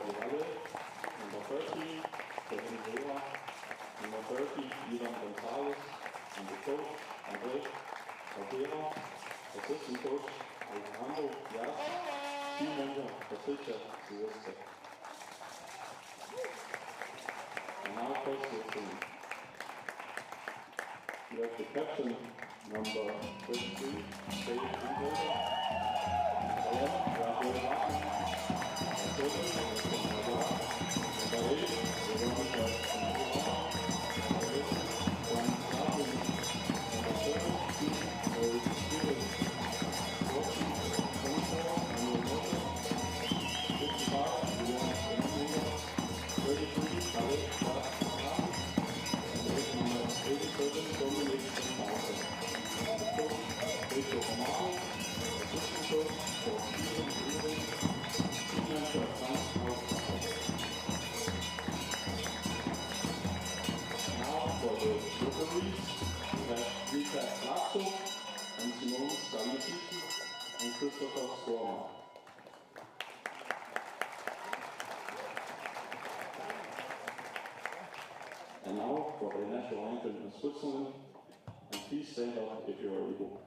You have the captain, number 33, And now for the national anthem in Switzerland, and please stand up if you are able.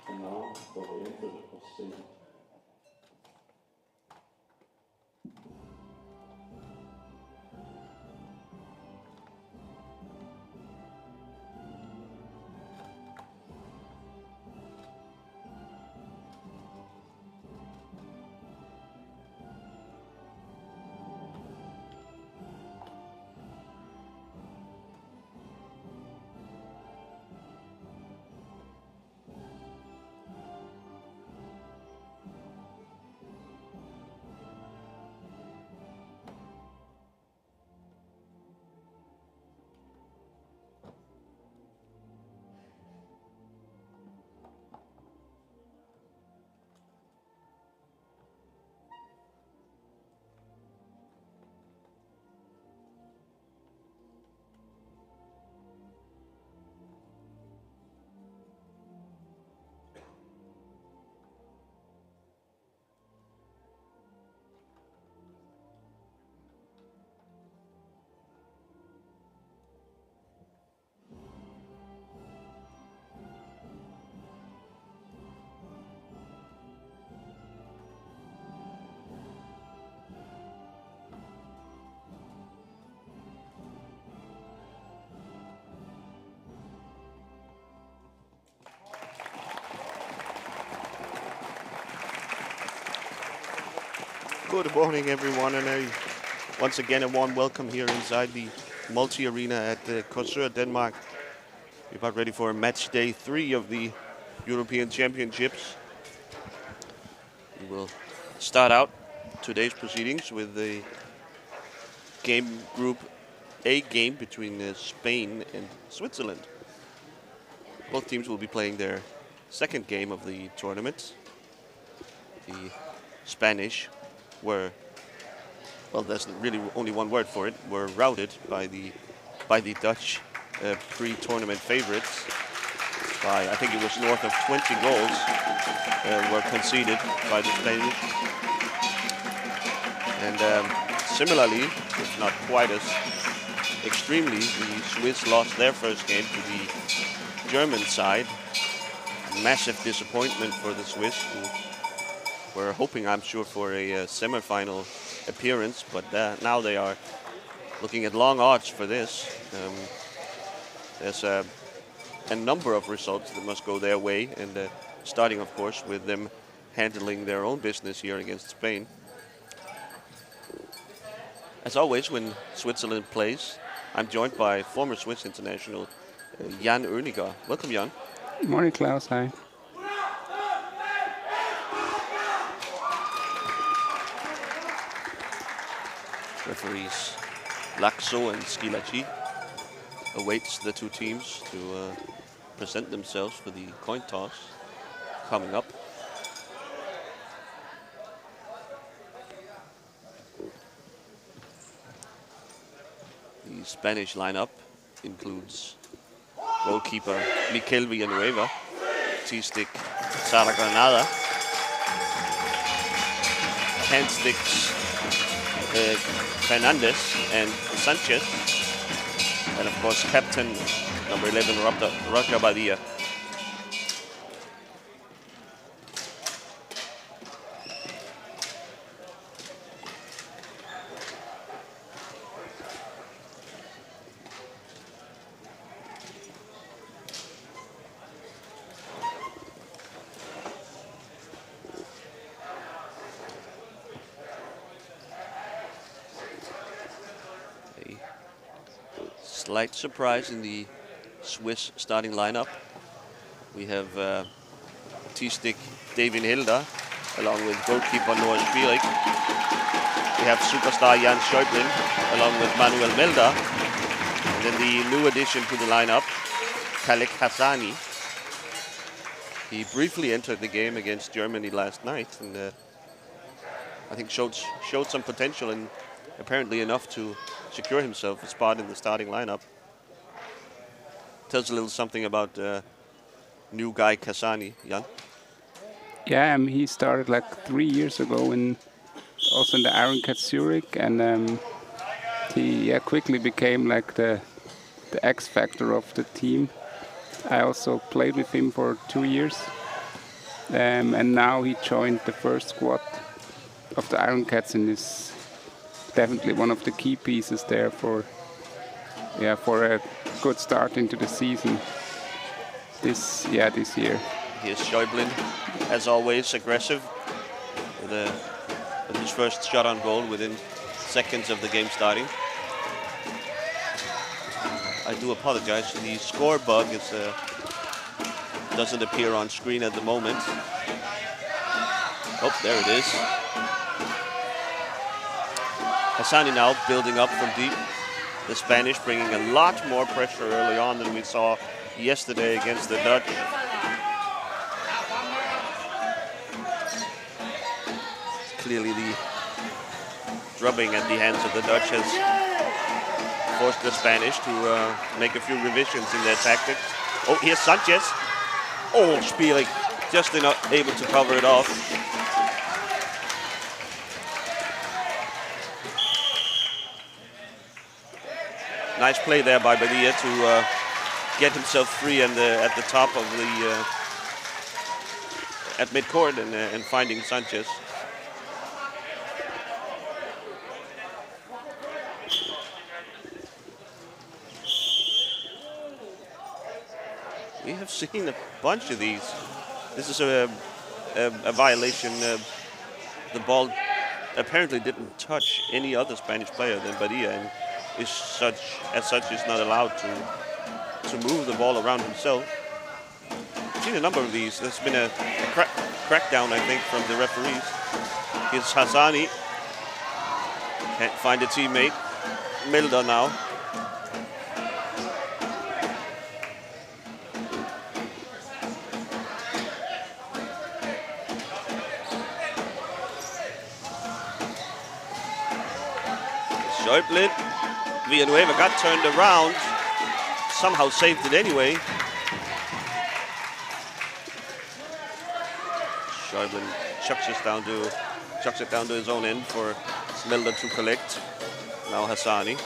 And now for the anthem of Spain. Good morning, everyone, and once again a warm welcome here inside the multi-arena at Korsør, Denmark. We're about ready for match day 3 of the European Championships. We will start out today's proceedings with the game group A game between Spain and Switzerland. Both teams will be playing their second game of the tournament. The Spanish were, well, there's really only one word for it, were routed by the Dutch pre-tournament favorites by, I think it was north of 20 goals were conceded by the Spanish. And similarly, if not quite as extremely, the Swiss lost their first game to the German side. Massive disappointment for the Swiss, who were hoping, I'm sure, for a semi-final appearance, but now they are looking at long odds for this. There's a number of results that must go their way, and starting, of course, with them handling their own business here against Spain. As always, when Switzerland plays, I'm joined by former Swiss international Jan Oeniger. Welcome, Jan. Good morning, Klaus. Hi. Referees Laxo and Schillaci awaits the two teams to present themselves for the coin toss coming up. The Spanish lineup includes goalkeeper Mikel Villanueva, T-stick Sara Granada, hand-sticks Fernandez and Sanchez, and of course captain number 11 Roca Badia. Slight surprise in the Swiss starting lineup. We have T-stick David Hilda along with goalkeeper Noah Spierig. We have superstar Jan Schäublin along with Manuel Melda. And then the new addition to the lineup, Khalek Hassani. He briefly entered the game against Germany last night and I think showed some potential and apparently enough to secure himself a spot in the starting lineup. Tells a little something about new guy Cassani, Jan. Yeah, he started like 3 years ago also in the Iron Cat Zurich, and he quickly became like the X factor of the team. I also played with him for 2 years, and now he joined the first squad of the Iron Cats and is definitely one of the key pieces there for a good start into the season this year. Here's Schäublin, as always, aggressive with his first shot on goal within seconds of the game starting. I do apologize. The score bug doesn't appear on screen at the moment. Oh, there it is. Hassani now building up from deep. The Spanish bringing a lot more pressure early on than we saw yesterday against the Dutch. Clearly the drubbing at the hands of the Dutch has forced the Spanish to make a few revisions in their tactics. Oh, here's Sanchez. Oh, Spierig just not able to cover it off. Nice play there by Badia to get himself free and at the top of the at midcourt and finding Sanchez. We have seen a bunch of these. This is a violation. The ball apparently didn't touch any other Spanish player than Badia, and as such is not allowed to move the ball around himself. I've seen a number of these. There's been a crackdown, I think, from the referees. Here's Hassani. Can't find a teammate. Milda now. Schäuble. Villanueva got turned around. Somehow saved it anyway. Schäuble chucks it down to his own end for Milder to collect. Now Hassani.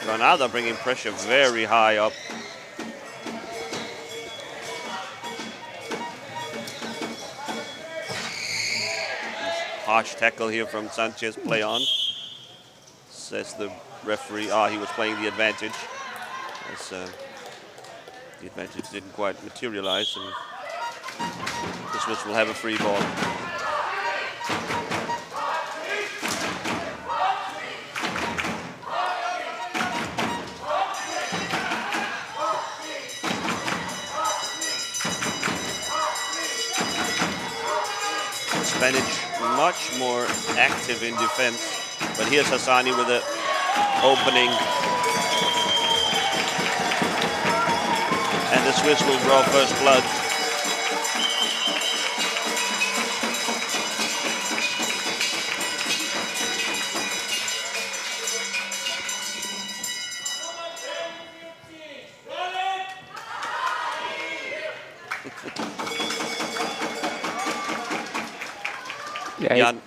Granada bringing pressure very high up. Harsh tackle here from Sanchez. Play on. Says the referee. He was playing the advantage. As, the advantage didn't quite materialize, and the Swiss will have a free ball. Spanish much more active in defense, but here's Hassani with an opening, and the Swiss will draw first blood.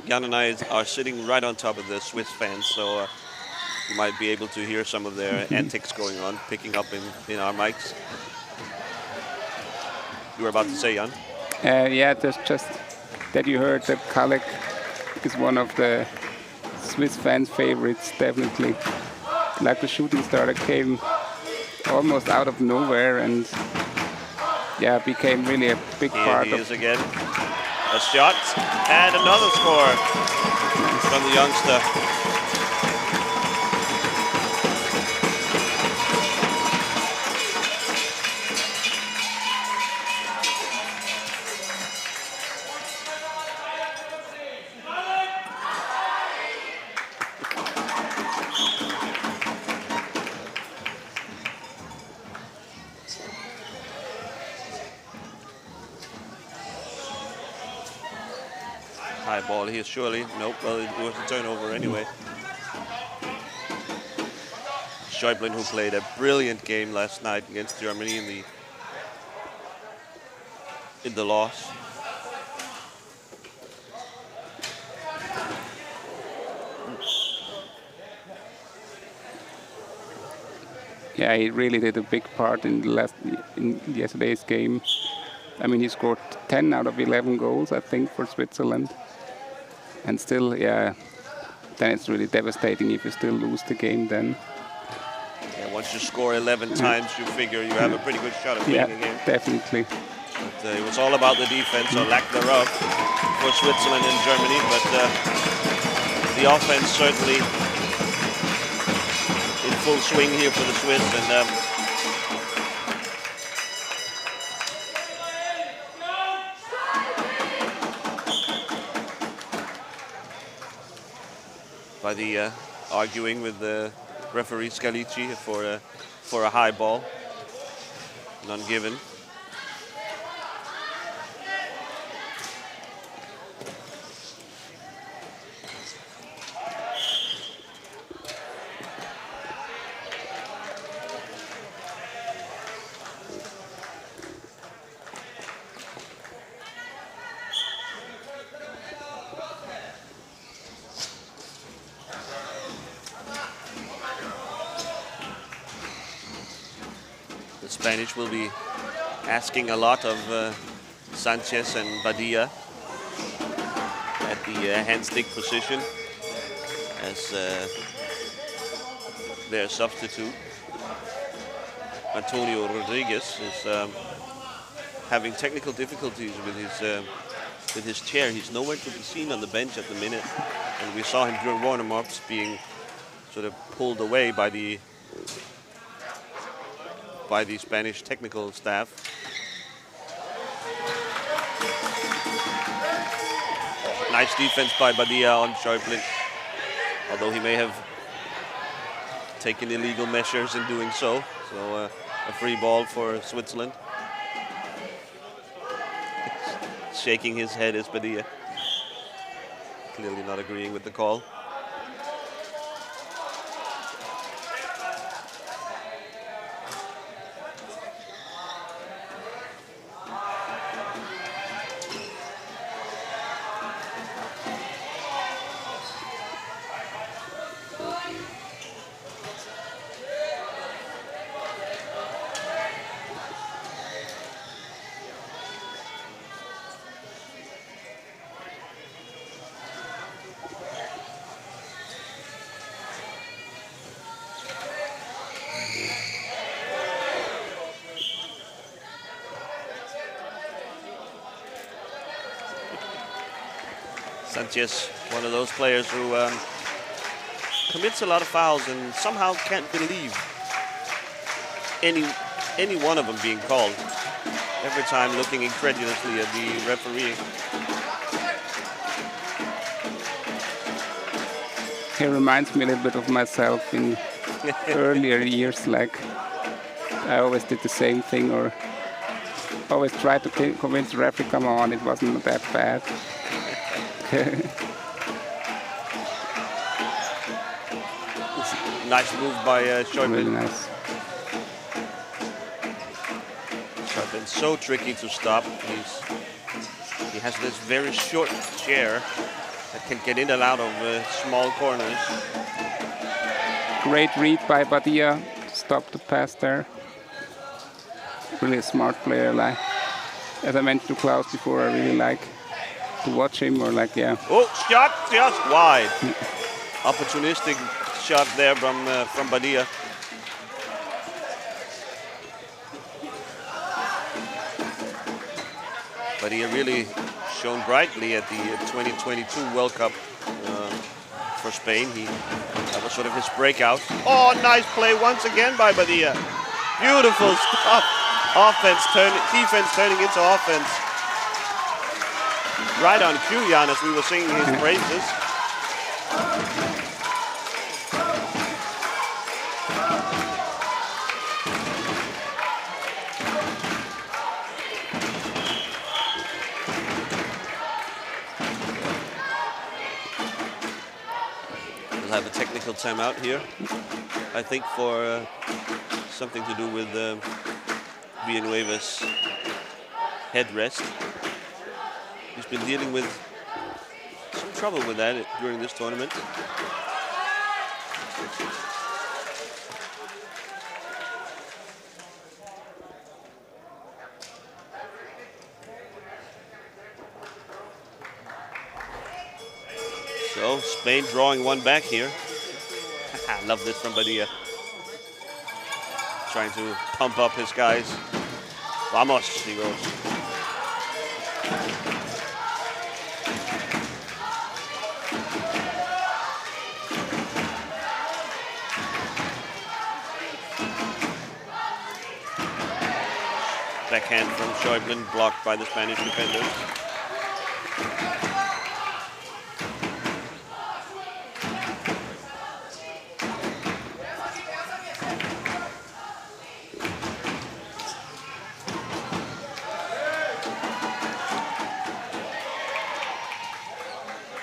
Jan and I are sitting right on top of the Swiss fans, so you might be able to hear some of their antics going on, picking up in our mics. You were about to say, Jan? Yeah, there's just that you heard that Kalek is one of the Swiss fans' favorites, definitely. Like the shooting star that came almost out of nowhere and became really a big part of... Here he is again. A shot and another score from the youngster. High ball here, surely. Nope, well, it was a turnover anyway. Schäuble, who played a brilliant game last night against Germany in the loss. Yeah, he really did a big part in yesterday's game. I mean, he scored 10 out of 11 goals, I think, for Switzerland. And still, then it's really devastating if you still lose the game then. Yeah, once you score 11 times, you figure you have a pretty good shot at winning a game. Definitely. But, it was all about the defense, or lack thereof, for Switzerland and Germany. But the offense certainly in full swing here for the Swiss. And by the arguing with the referee Scalici for a high ball, none given. Spanish will be asking a lot of Sanchez and Badia at the hand stick position as their substitute. Antonio Rodriguez is having technical difficulties with his chair. He's nowhere to be seen on the bench at the minute, and we saw him during warm-ups being sort of pulled away by the Spanish technical staff. Nice defense by Badia on Schäuble, although he may have taken illegal measures in doing so. So a free ball for Switzerland. Shaking his head is Badia, clearly not agreeing with the call. Sanchez, one of those players who commits a lot of fouls and somehow can't believe any one of them being called. Every time looking incredulously at the referee. He reminds me a little bit of myself in earlier years. Like I always did the same thing, or always tried to convince the referee, come on, it wasn't that bad. Nice move by Schäuble. Really nice. Schäuble so tricky to stop. He has this very short chair that can get in and out of small corners. Great read by Badia to stop the pass there. Really a smart player. Like, as I mentioned to Klaus before, I really like to watch him, or like, yeah. Oh, shot just wide. Opportunistic shot there from Badia. Badia really shone brightly at the 2022 World Cup for Spain. That was sort of his breakout. Oh, nice play once again by Badia. Beautiful stuff. Defense turning into offense. Right on cue, Jan, as we were singing his praises. We'll have a technical timeout here, I think, for something to do with Villanueva's headrest. He's been dealing with some trouble with that during this tournament. So Spain drawing one back here. I love this from Badia. Trying to pump up his guys. Vamos, he goes. Backhand from Schäuble, blocked by the Spanish defenders.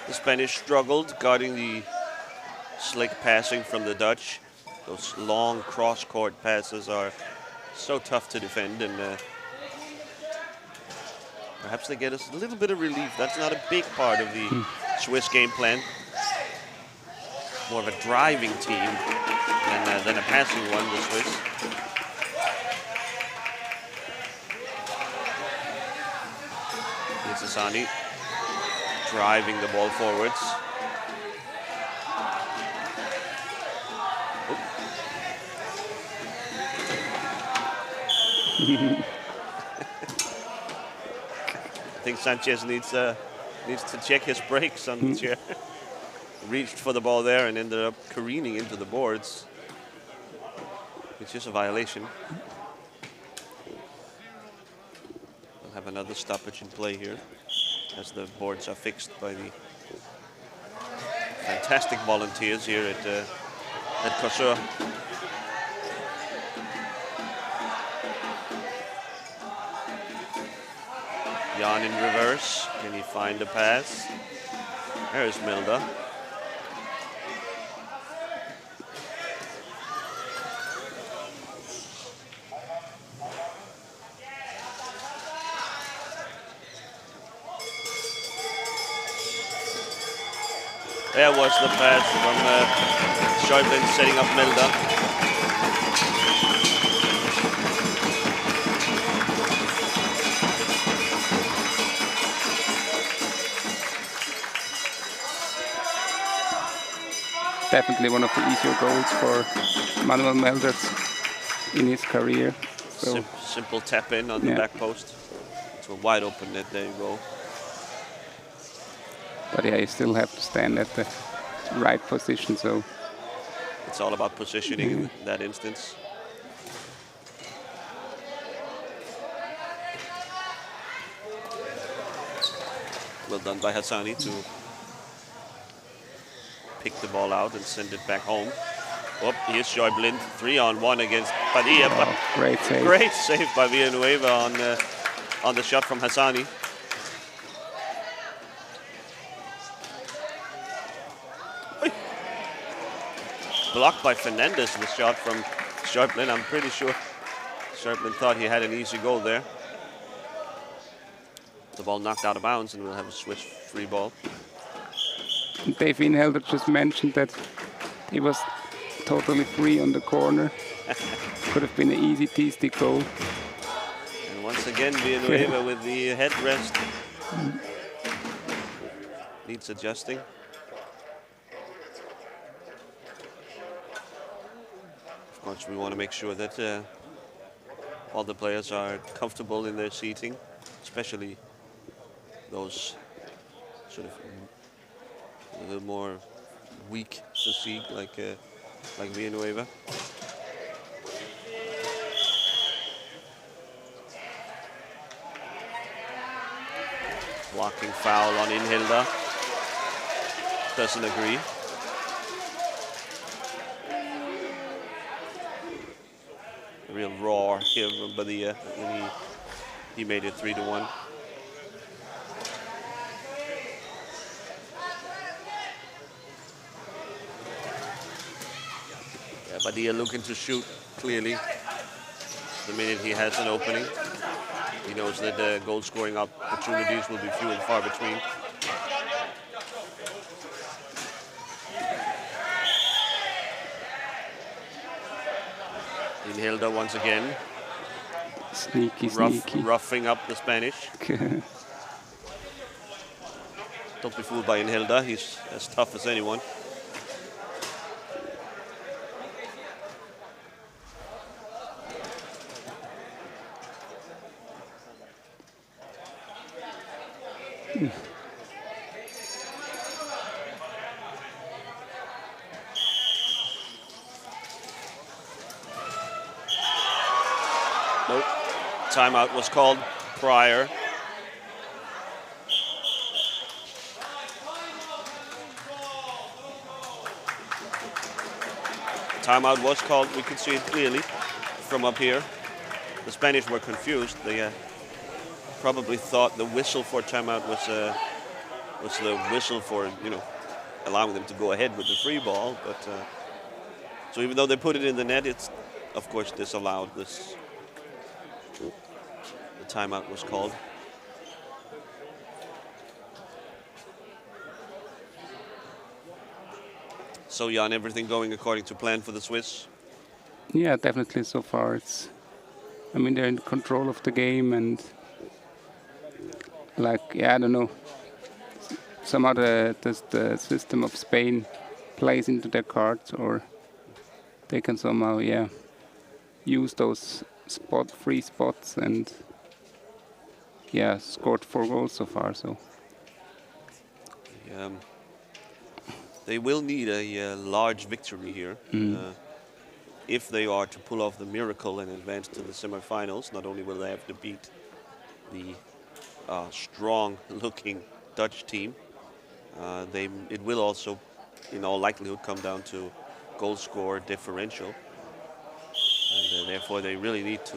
The Spanish struggled guarding the slick passing from the Dutch. Those long cross-court passes are so tough to defend, and perhaps they get us a little bit of relief. That's not a big part of the Swiss game plan. More of a driving team than a passing one, the Swiss. Here's Asani driving the ball forwards. I think Sanchez needs to check his brakes on the chair. Reached for the ball there and ended up careening into the boards, which is a violation. We'll have another stoppage in play here as the boards are fixed by the fantastic volunteers here at Korsør. Jan in reverse. Can he find a pass? There's Milda. There was the pass from Schäuble setting up Milda. Definitely one of the easier goals for Manuel Melders in his career. So Simple tap in on the back post. It's a wide open net. There you go. But yeah, you still have to stand at the right position. So it's all about positioning in that instance. Well done by Hassani to pick the ball out and send it back home. Oh, here's Schäublin, 3-on-1 against Padilla. wow, great save. Great save by Villanueva on the shot from Hassani. Blocked by Fernandez, the shot from Schäublin. I'm pretty sure Schäublin thought he had an easy goal there. The ball knocked out of bounds, and we'll have a switch free ball. Dave Inhelder just mentioned that he was totally free on the corner. Could have been an easy T-stick goal. And once again, Villanueva with the headrest. Needs adjusting. Of course, we want to make sure that all the players are comfortable in their seating, especially those sort of a little more weak physique, like Villanueva. Blocking foul on Inhilda. Doesn't agree. A real roar here from Badia when he made it 3-1. Yeah, Badia looking to shoot clearly the minute he has an opening. He knows that the goal-scoring opportunities will be few and far between. Inhilda once again. Sneaky. Roughing up the Spanish. Don't be fooled by Inhilda. He's as tough as anyone. Nope. Timeout was called prior. Timeout was called. We could see it clearly from up here. The Spanish were confused. They probably thought the whistle for timeout was the whistle for, allowing them to go ahead with the free ball. But so even though they put it in the net, it's of course disallowed. The timeout was called. So Jan, everything going according to plan for the Swiss? Yeah, definitely so far. They're in control of the game, and I don't know. Somehow the system of Spain plays into their cards, or they can somehow, use those free spots and, scored 4 goals so far. So. They will need a large victory here if they are to pull off the miracle and advance to the semifinals. Not only will they have to beat the strong-looking Dutch team, it will also, in all likelihood, come down to goal score differential. And therefore, they really need to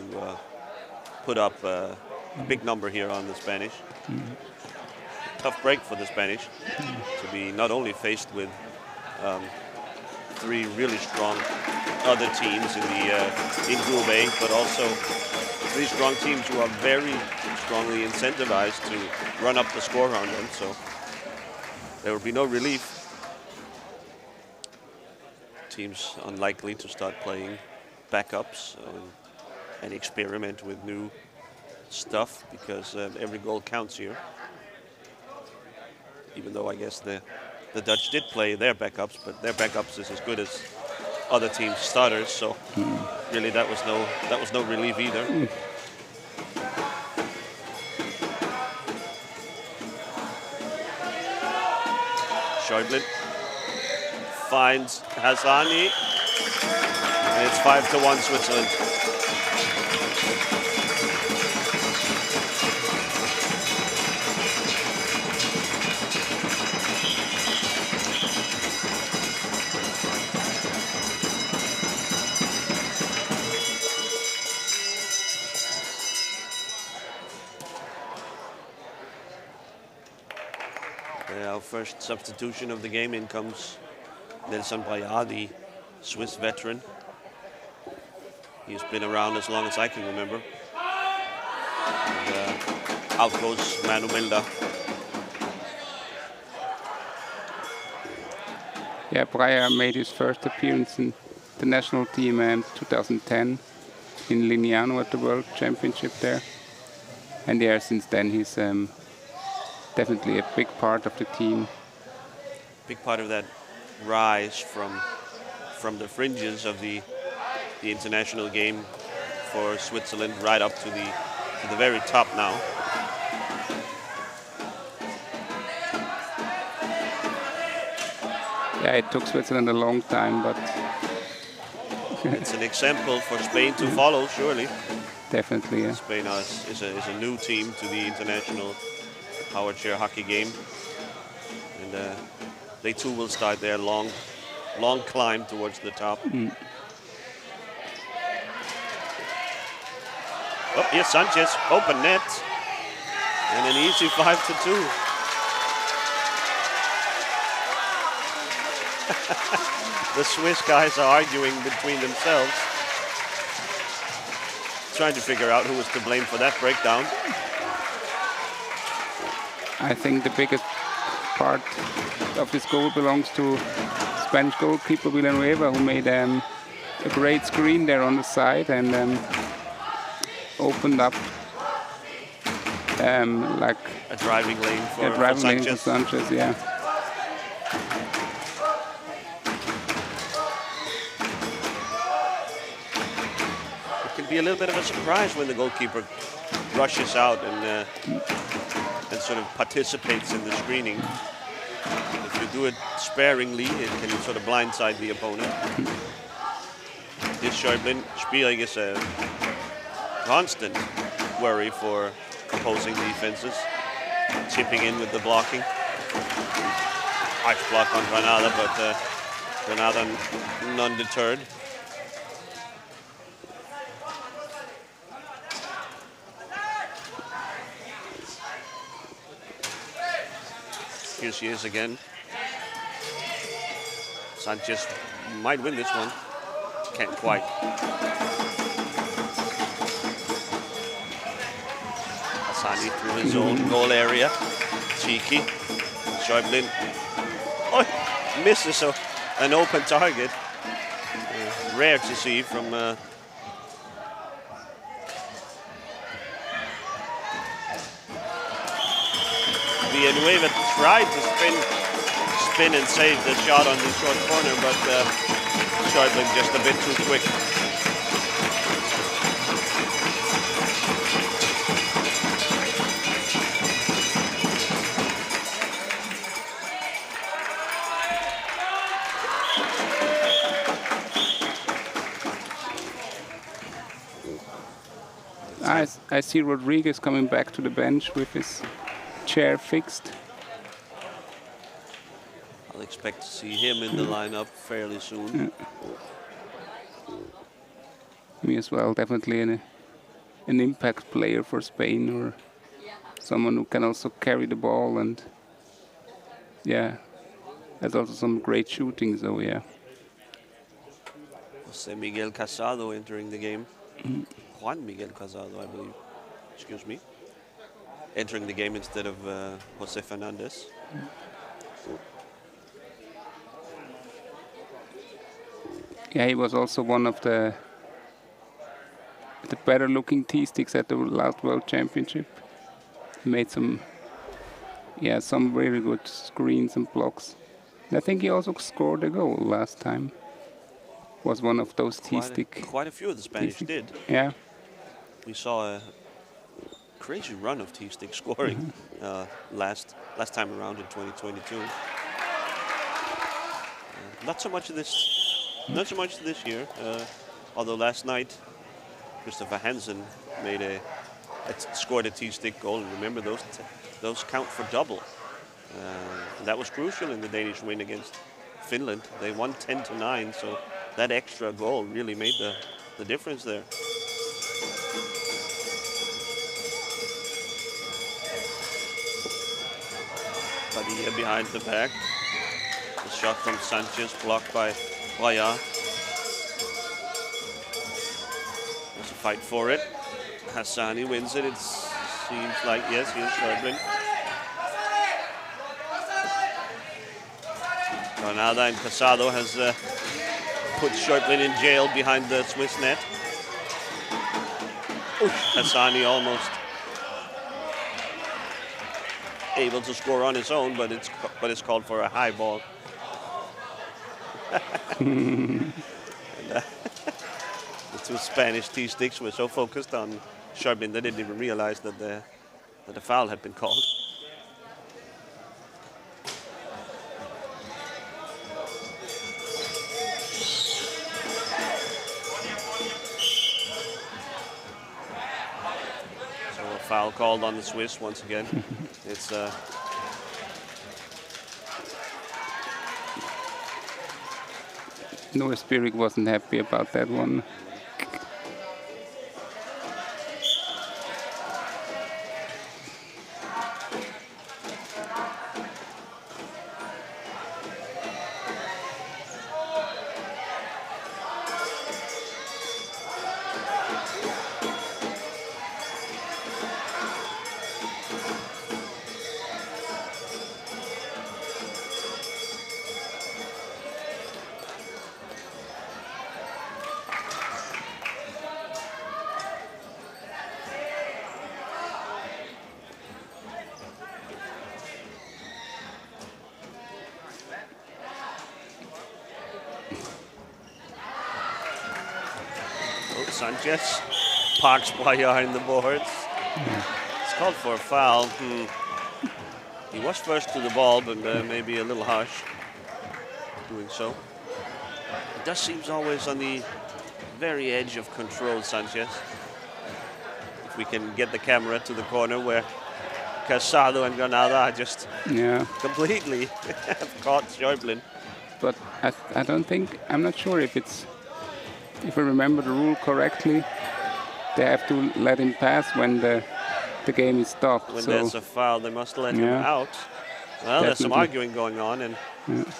put up a big number here on the Spanish. Tough break for the Spanish to be not only faced with 3 really strong other teams in Group A, but also 3 strong teams who are very strongly incentivized to run up the score on them. So there will be no relief. Teams unlikely to start playing backups and experiment with new stuff, because every goal counts here. Even though I guess the Dutch did play their backups, but their backups is as good as other teams' starters. So really, that was no relief either. Schäuble finds Hassani, and it's 5-1 Switzerland. Our first substitution of the game. In comes Nelson Braillard, the Swiss veteran. He's been around as long as I can remember. And, out goes Manu Milda. Yeah, Breyer made his first appearance in the national team in 2010 in Lignano at the World Championship there. And yeah, since then he's definitely a big part of the team. Big part of that rise from the fringes of the international game for Switzerland right up to the very top now. Yeah, it took Switzerland a long time, but it's an example for Spain to follow, surely. Definitely, yeah. Spain is a new team to the international powerchair hockey game, and they too will start their long climb towards the top. Oh, here's Sanchez, open net, and an easy 5-2. The Swiss guys are arguing between themselves, trying to figure out who was to blame for that breakdown. I think the biggest part of this goal belongs to Spanish goalkeeper Villanueva, who made a great screen there on the side and opened up like a driving lane for Sanchez. Yeah. It can be a little bit of a surprise when the goalkeeper rushes out and sort of participates in the screening. If you do it sparingly, it can sort of blindside the opponent. This Schäuble, Spirig is a constant worry for opposing defenses. Chipping in with the blocking. Harsh block on Granada, but Granada non-deterred. Here she is again. Sanchez might win this one. Can't quite. Hassani through his own goal area. Cheeky. Schäuble. Oh, misses an open target. Rare to see from Villanueva tried to spin and save the shot on the short corner, but Schäuble just a bit too quick. I see Rodriguez coming back to the bench with his chair fixed. I'll expect to see him in the lineup fairly soon. Me as well, definitely an impact player for Spain, or someone who can also carry the ball, and yeah, has also some great shooting, so yeah. Jose Miguel Casado entering the game. Juan Miguel Casado, I believe. Excuse me. Entering the game instead of Jose Fernandez. Yeah, he was also one of the better-looking T-sticks at the last World Championship. He made some really good screens and blocks. And I think he also scored a goal last time. Was one of those T-stick. Quite a few of the Spanish did. Yeah. We saw a crazy run of T-stick scoring last time around in 2022. Not so much this year. Although last night, Christopher Hansen scored a T-stick goal. And remember, those count for double. And that was crucial in the Danish win against Finland. They won 10-9, so that extra goal really made the difference there. Padilla behind the back. The shot from Sanchez blocked by Braillard. There's a fight for it. Hassani wins it. It seems like, yes, here's Schäuble. Granada and Casado has put Schäuble in jail behind the Swiss net. Hassani almost able to score on his own, but it's called for a high ball. And, the two Spanish T-sticks were so focused on Schäuble they didn't even realize that the foul had been called. So a foul called on the Swiss once again. It's Noah Spirik wasn't happy about that one. Sanchez parks Braillard in the boards. It's called for a foul. He was first to the ball, but maybe a little harsh doing so. It does seem always on the very edge of control, Sanchez. If we can get the camera to the corner where Casado and Granada are just completely have caught Schäuble. But I don't think, I'm not sure if I remember the rule correctly, they have to let him pass when the game is stopped. When so there's a foul, they must let him out. Well, there's some arguing going on, and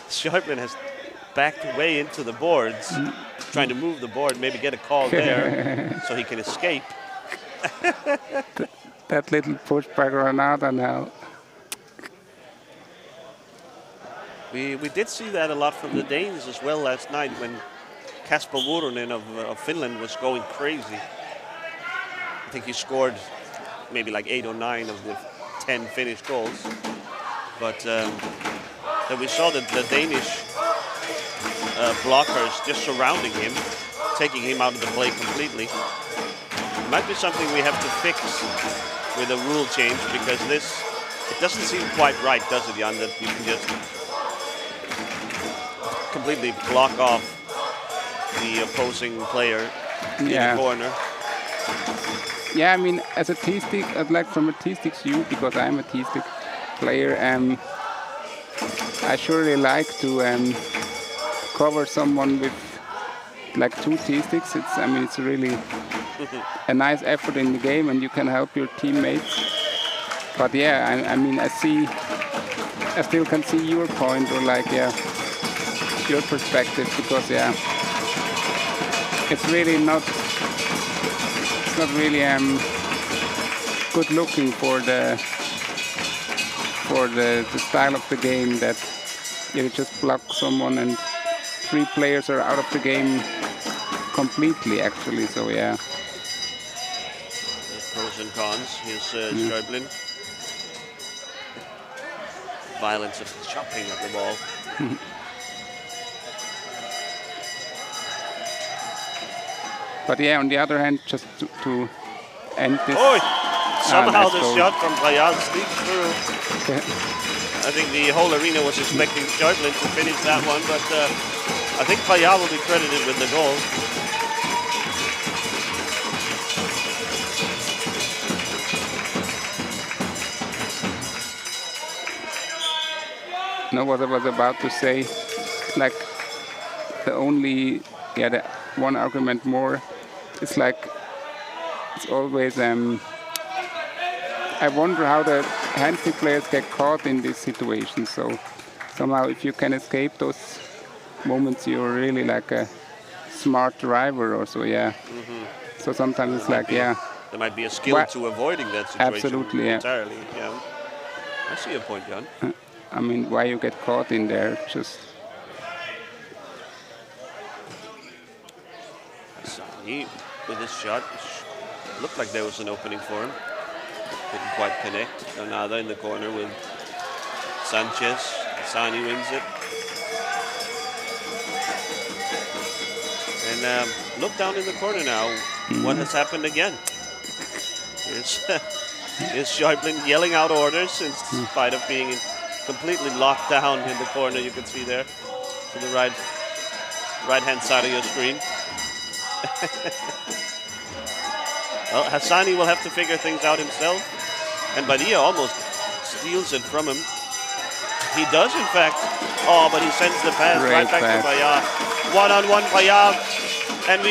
Schäuble has backed way into the boards, trying to move the board, maybe get a call there, so he can escape. That little push by Granada now. We did see that a lot from the Danes as well last night when Kasper Vuoronen of Finland was going crazy. I think he scored maybe like 8 or 9 of the 10 Finnish goals. But then we saw that the Danish blockers just surrounding him, taking him out of the play completely. It might be something we have to fix with a rule change, because it doesn't seem quite right, does it, Jan, that you can just completely block off the opposing player in the corner. Yeah, I mean, as a T-stick, like from a T-stick's view, because I'm a T-stick player, I surely like to cover someone with like 2 T-sticks. It's really a nice effort in the game, and you can help your teammates. But yeah, I still can see your point, or like, your perspective, because it's really not really good looking for the style of the game, that you just block someone and 3 players are out of the game completely, actually. So yeah. Pros and cons. Here's Schäuble. Violence of chopping at the ball. But yeah, on the other hand, just to end this. Somehow the shot from Braillard sneaks through. I think the whole arena was expecting Schäuble to finish that one, but I think Payá will be credited with the goal. No, what I was about to say, like the only, the one argument more, it's like, it's always, I wonder how the handstick players get caught in this situation. So somehow if you can escape those moments, you're really like a smart driver or so, So sometimes it's like, There might be a skill to avoiding that situation absolutely, entirely. Yeah. I see your point, Jan. I mean, why you get caught in there, just... He, with his shot, looked like there was an opening for him. Couldn't quite connect. Granada in the corner with Sanchez. Sani wins it. And look down in the corner now. What has happened again? Here's Schäuble yelling out orders in spite of being completely locked down in the corner. You can see there to the right-hand side of your screen. Well, Hassani will have to figure things out himself. And Badia almost steals it from him. He does, in fact. Oh, but he sends the pass right back to Payá. One-on-one Payá. And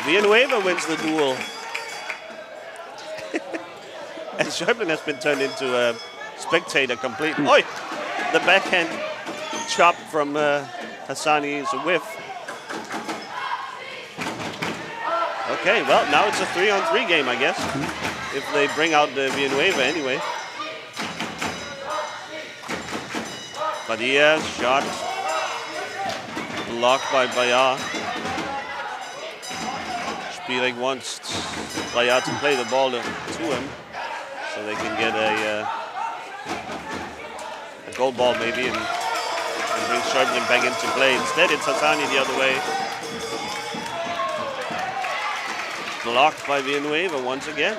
Villanueva wins the duel. And Schäuble has been turned into a spectator completely. Oi! The backhand chop from Hassani is a whiff. Okay, well, now it's a 3-on-3 game, I guess. If they bring out the Villanueva anyway. Badia, shot. Blocked by Payá. Spirek wants Payá to play the ball to him so they can get a goal ball maybe and bring Schäuble back into play. Instead, it's Hassani the other way. Blocked by Villanueva once again.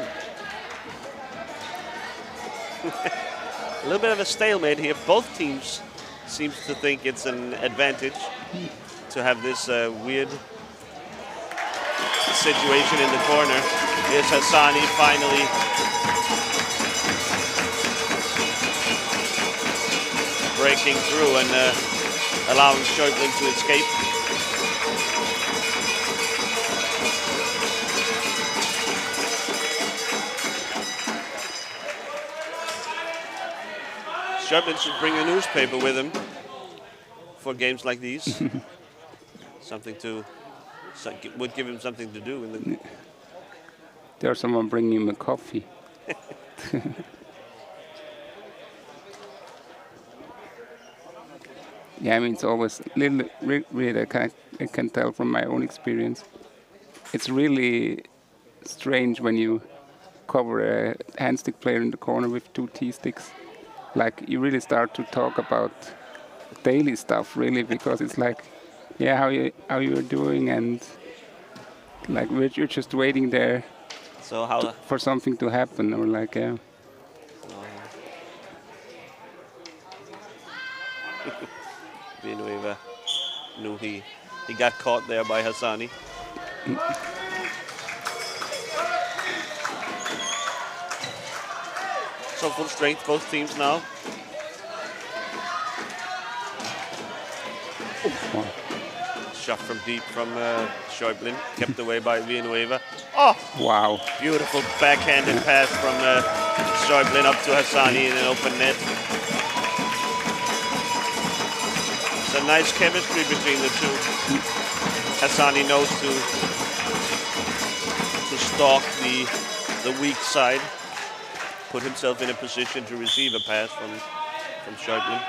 A little bit of a stalemate here. Both teams seem to think it's an advantage to have this weird situation in the corner. Here's Hassani finally breaking through and allowing Schäuble to escape. Schäuble should bring a newspaper with him for games like these. Would give him something to do. There's someone bringing him a coffee. Yeah, I mean, it's always really, I can tell from my own experience. It's really strange when you cover a handstick player in the corner with 2 T-sticks. Like, you really start to talk about daily stuff, really, because it's like, how you're doing, and like you're just waiting there for something to happen, or like, Villanueva knew he got caught there by Hassani. So full strength, both teams now. Shot from deep from Schäuble, kept away by Villanueva. Oh! Wow. Beautiful backhanded pass from Schäuble up to Hassani in an open net. It's a nice chemistry between the two. Hassani knows to stalk the weak side, put himself in a position to receive a pass from Schäuble.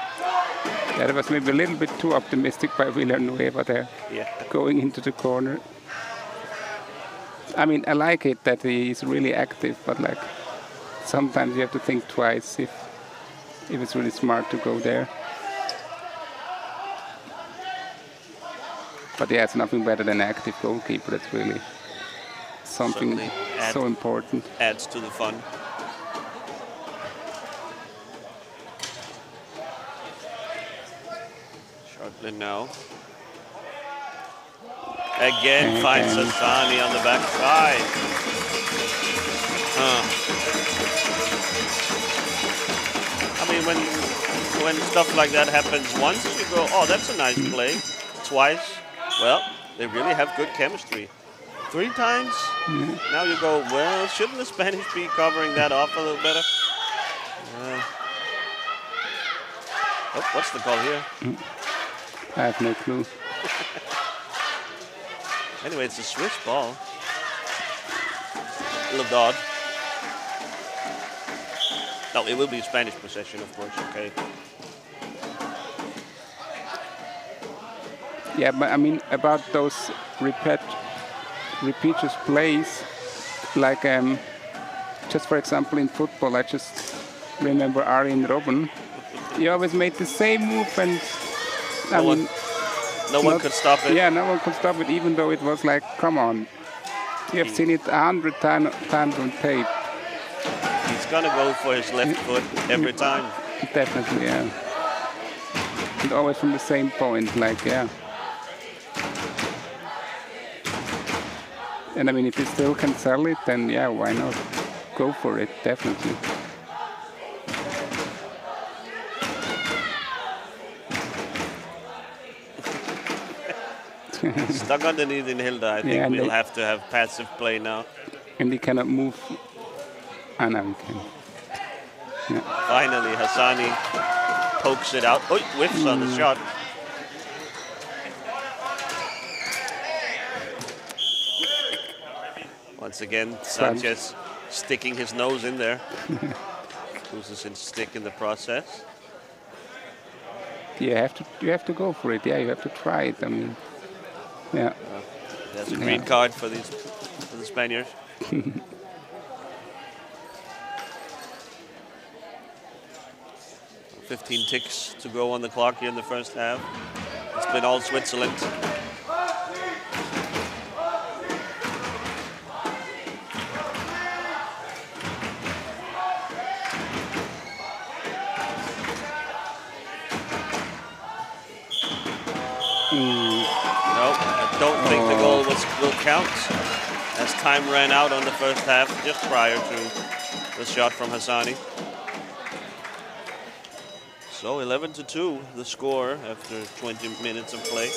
Yeah, that was maybe a little bit too optimistic by Villanueva there, going into the corner. I mean, I like it that he's really active, but like sometimes you have to think twice if it's really smart to go there. But yeah, it's nothing better than an active goalkeeper. That's really something so important. Adds to the fun. Kirtland now. Again finds Hassani on the backside. I mean, when stuff like that happens once, you go, oh, that's a nice play. Twice, well, they really have good chemistry. 3 times, now you go, well, shouldn't the Spanish be covering that off a little better? Oh, what's the call here? I have no clue. Anyway, it's a Swiss ball. Looked odd. No, it will be Spanish possession, of course, okay. Yeah, but I mean, about those repetitious plays, like just for example in football, I just remember Arjen Robben. He always made the same move, and no one could stop it. Yeah, no one could stop it, even though it was like, come on, you have seen it 100 times on tape. He's gonna go for his left foot every time. Definitely, yeah. And always from the same point, like, yeah. And I mean, if you still can sell it, then yeah, why not? Go for it, definitely. Stuck underneath in Hilda. I think we'll have to have passive play now. And he cannot move. Ah, no, he can. Yeah. Finally, Hassani pokes it out. Oh, whiffs on the shot. Once again, Sanchez sticking his nose in there. Loses his stick in the process. You have to go for it. Yeah, you have to try it. I mean, yeah. That's a green card for the Spaniards. 15 ticks to go on the clock here in the first half. It's been all Switzerland. No, I don't think the goal will count, as time ran out on the first half just prior to the shot from Hassani. So 11-2, the score after 20 minutes of play.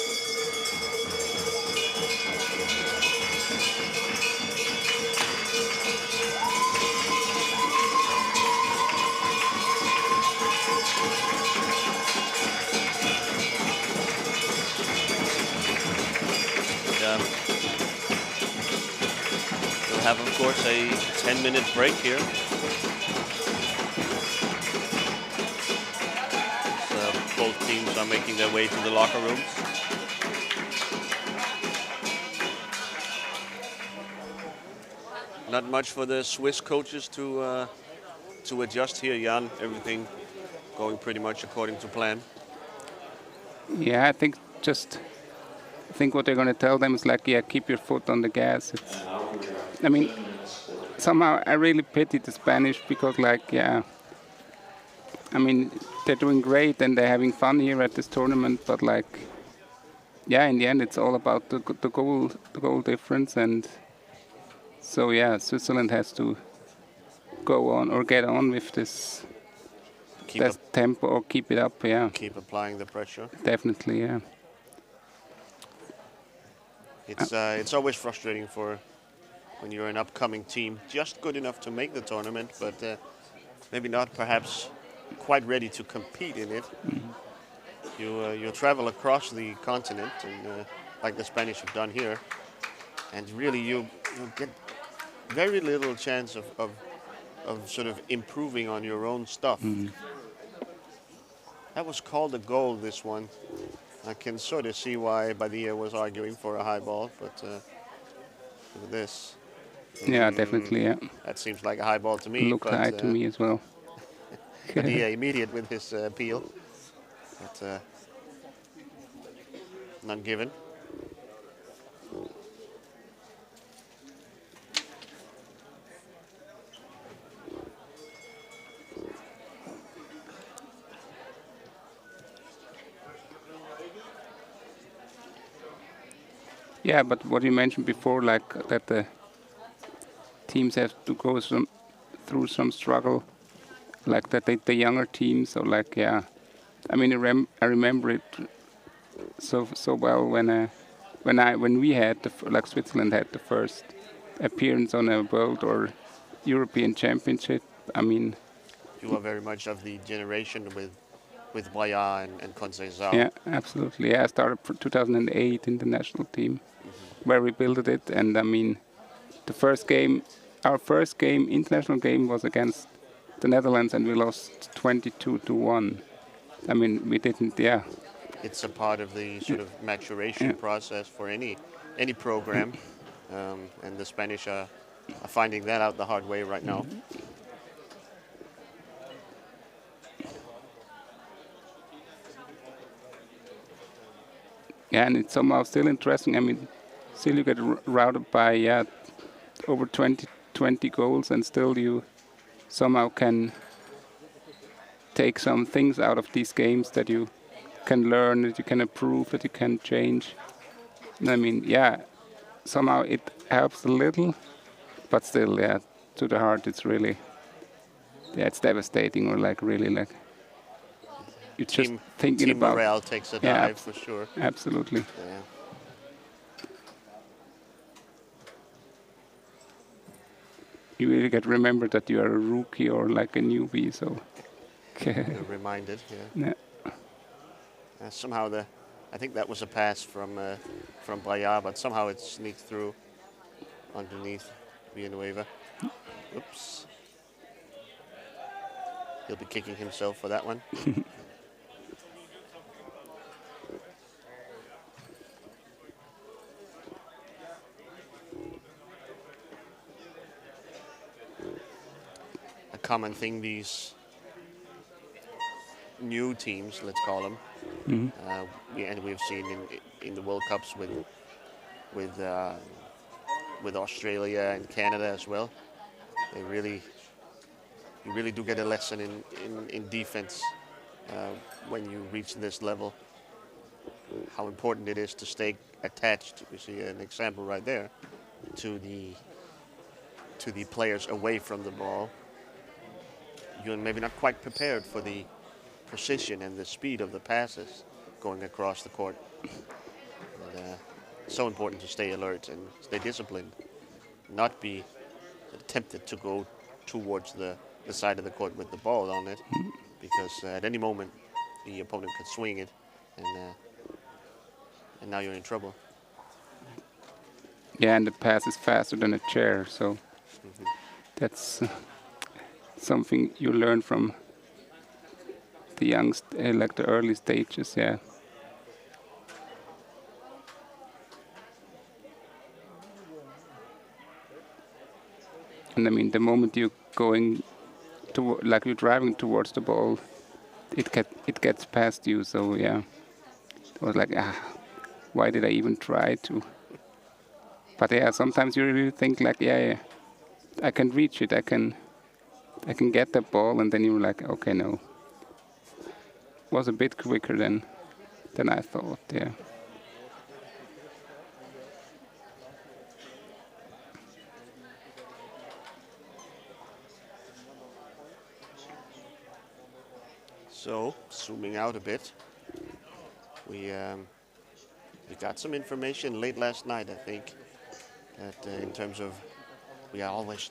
We'll have, of course, a 10-minute break here. Both teams are making their way to the locker rooms. Not much for the Swiss coaches to adjust here, Jan. Everything going pretty much according to plan. Yeah, I think what they're going to tell them is like, yeah, keep your foot on the gas. I mean, somehow I really pity the Spanish because, like, yeah, I mean, they're doing great and they're having fun here at this tournament, but like, yeah, in the end, it's all about the goal difference, and so yeah, Switzerland has to go on or get on with this tempo or keep it up, yeah. Keep applying the pressure. Definitely, yeah. It's always frustrating when you're an upcoming team, just good enough to make the tournament, but maybe not perhaps quite ready to compete in it. You travel across the continent, and like the Spanish have done here, and really you get very little chance of sort of improving on your own stuff. That was called a goal, this one. I can sort of see why Badia was arguing for a high ball, but look at this. Yeah, definitely, yeah. That seems like a high ball to me. Looked high to me as well. Badia immediate with his appeal, but none given. Yeah, but what you mentioned before, like that the teams have to go through some struggle, like that the younger teams. So like yeah, I mean I remember it so well when we had like Switzerland had the first appearance on a world or European championship. I mean, You are very much of the generation with Boya and Conceição. yeah, absolutely. Yeah, I started for 2008 in the national team where we built it, and I mean, the first game, our first game, international game, was against the Netherlands, and we lost 22-1. I mean, we didn't. Yeah, It's a part of the sort of maturation process for any program, and the Spanish are finding that out the hard way right now. yeah, and it's somehow still interesting. I mean, still you get routed by over 20 goals, and still you somehow can take some things out of these games that you can learn, that you can improve, that you can change. I mean, yeah, somehow it helps a little, but still, yeah, to the heart, it's really, yeah, it's devastating, or like really like you're just thinking Team about. morale takes a Yeah, dive for sure. absolutely. Yeah. You really get remembered that you are a rookie or like a newbie, so. You're reminded, yeah. Yeah. Somehow I think that was a pass from Boya, but somehow it sneaked through underneath Villanueva. Oops. He'll be kicking himself for that one. A common thing these new teams, let's call them, and we've seen in the World Cups with Australia and Canada as well. You really do get a lesson in defense when you reach this level. How important it is to stay attached. We see an example right there to the players away from the ball. You're maybe not quite prepared for the precision and the speed of the passes going across the court. And, so important to stay alert and stay disciplined, not be tempted to go towards the side of the court with the ball on it, because at any moment the opponent could swing it, and now you're in trouble. Yeah, and the pass is faster than a chair, so that's something you learn from the like the early stages. Yeah. And I mean, the moment you're going to, like you're driving towards the ball, it gets past you. So yeah, it was like, why did I even try to? But yeah, sometimes you really think like, yeah, I can reach it. I can get the ball, and then you're like, okay, no. Was a bit quicker than I thought. Yeah. So, zooming out a bit, we got some information late last night, I think, that in terms of we are always,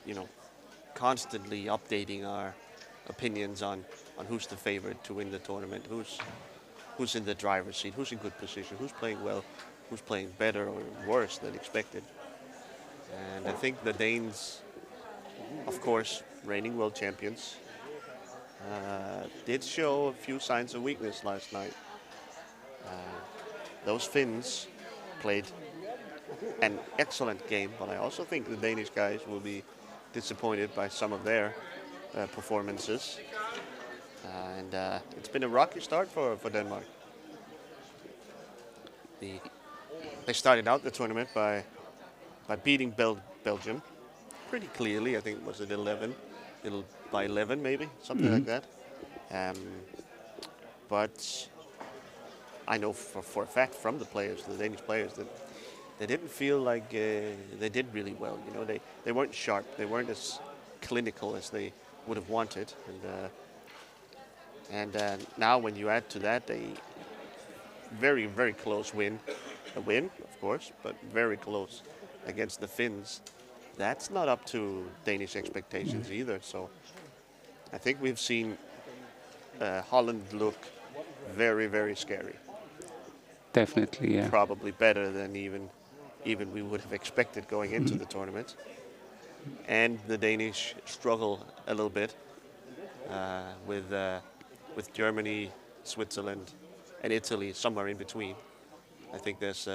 constantly updating our opinions on who's the favorite to win the tournament, who's in the driver's seat, who's in good position, who's playing well, who's playing better or worse than expected. And I think the Danes, of course, reigning world champions, did show a few signs of weakness last night. Those Finns played an excellent game, but I also think the Danish guys will be disappointed by some of their performances. And it's been a rocky start for Denmark. They started out the tournament by beating Belgium pretty clearly. I think was it 11, by 11 maybe, something like that. But I know for a fact from the Danish players, that they didn't feel like they did really well. You know, they weren't sharp. They weren't as clinical as they would have wanted. And now when you add to that a very, very close win, a win, of course, but very close against the Finns, that's not up to Danish expectations either. So I think we've seen Holland look very, very scary. Definitely, yeah. Probably better than even we would have expected going into the tournament. And the Danish struggle a little bit with Germany, Switzerland, and Italy somewhere in between. I think there's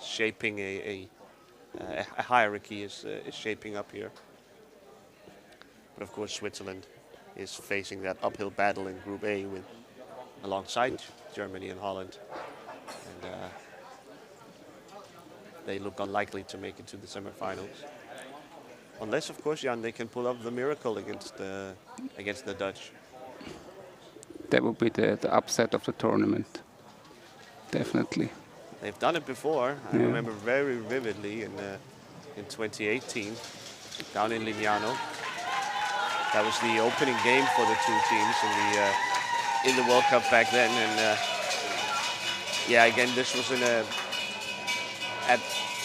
shaping a hierarchy is shaping up here. But of course, Switzerland is facing that uphill battle in Group A with alongside Germany and Holland, and they look unlikely to make it to the semifinals, unless, of course, Jan, they can pull off the miracle against the Dutch. That would be the upset of the tournament. Definitely. They've done it before. I remember very vividly in 2018 down in Lignano. That was the opening game for the two teams in the World Cup back then, and again, this was at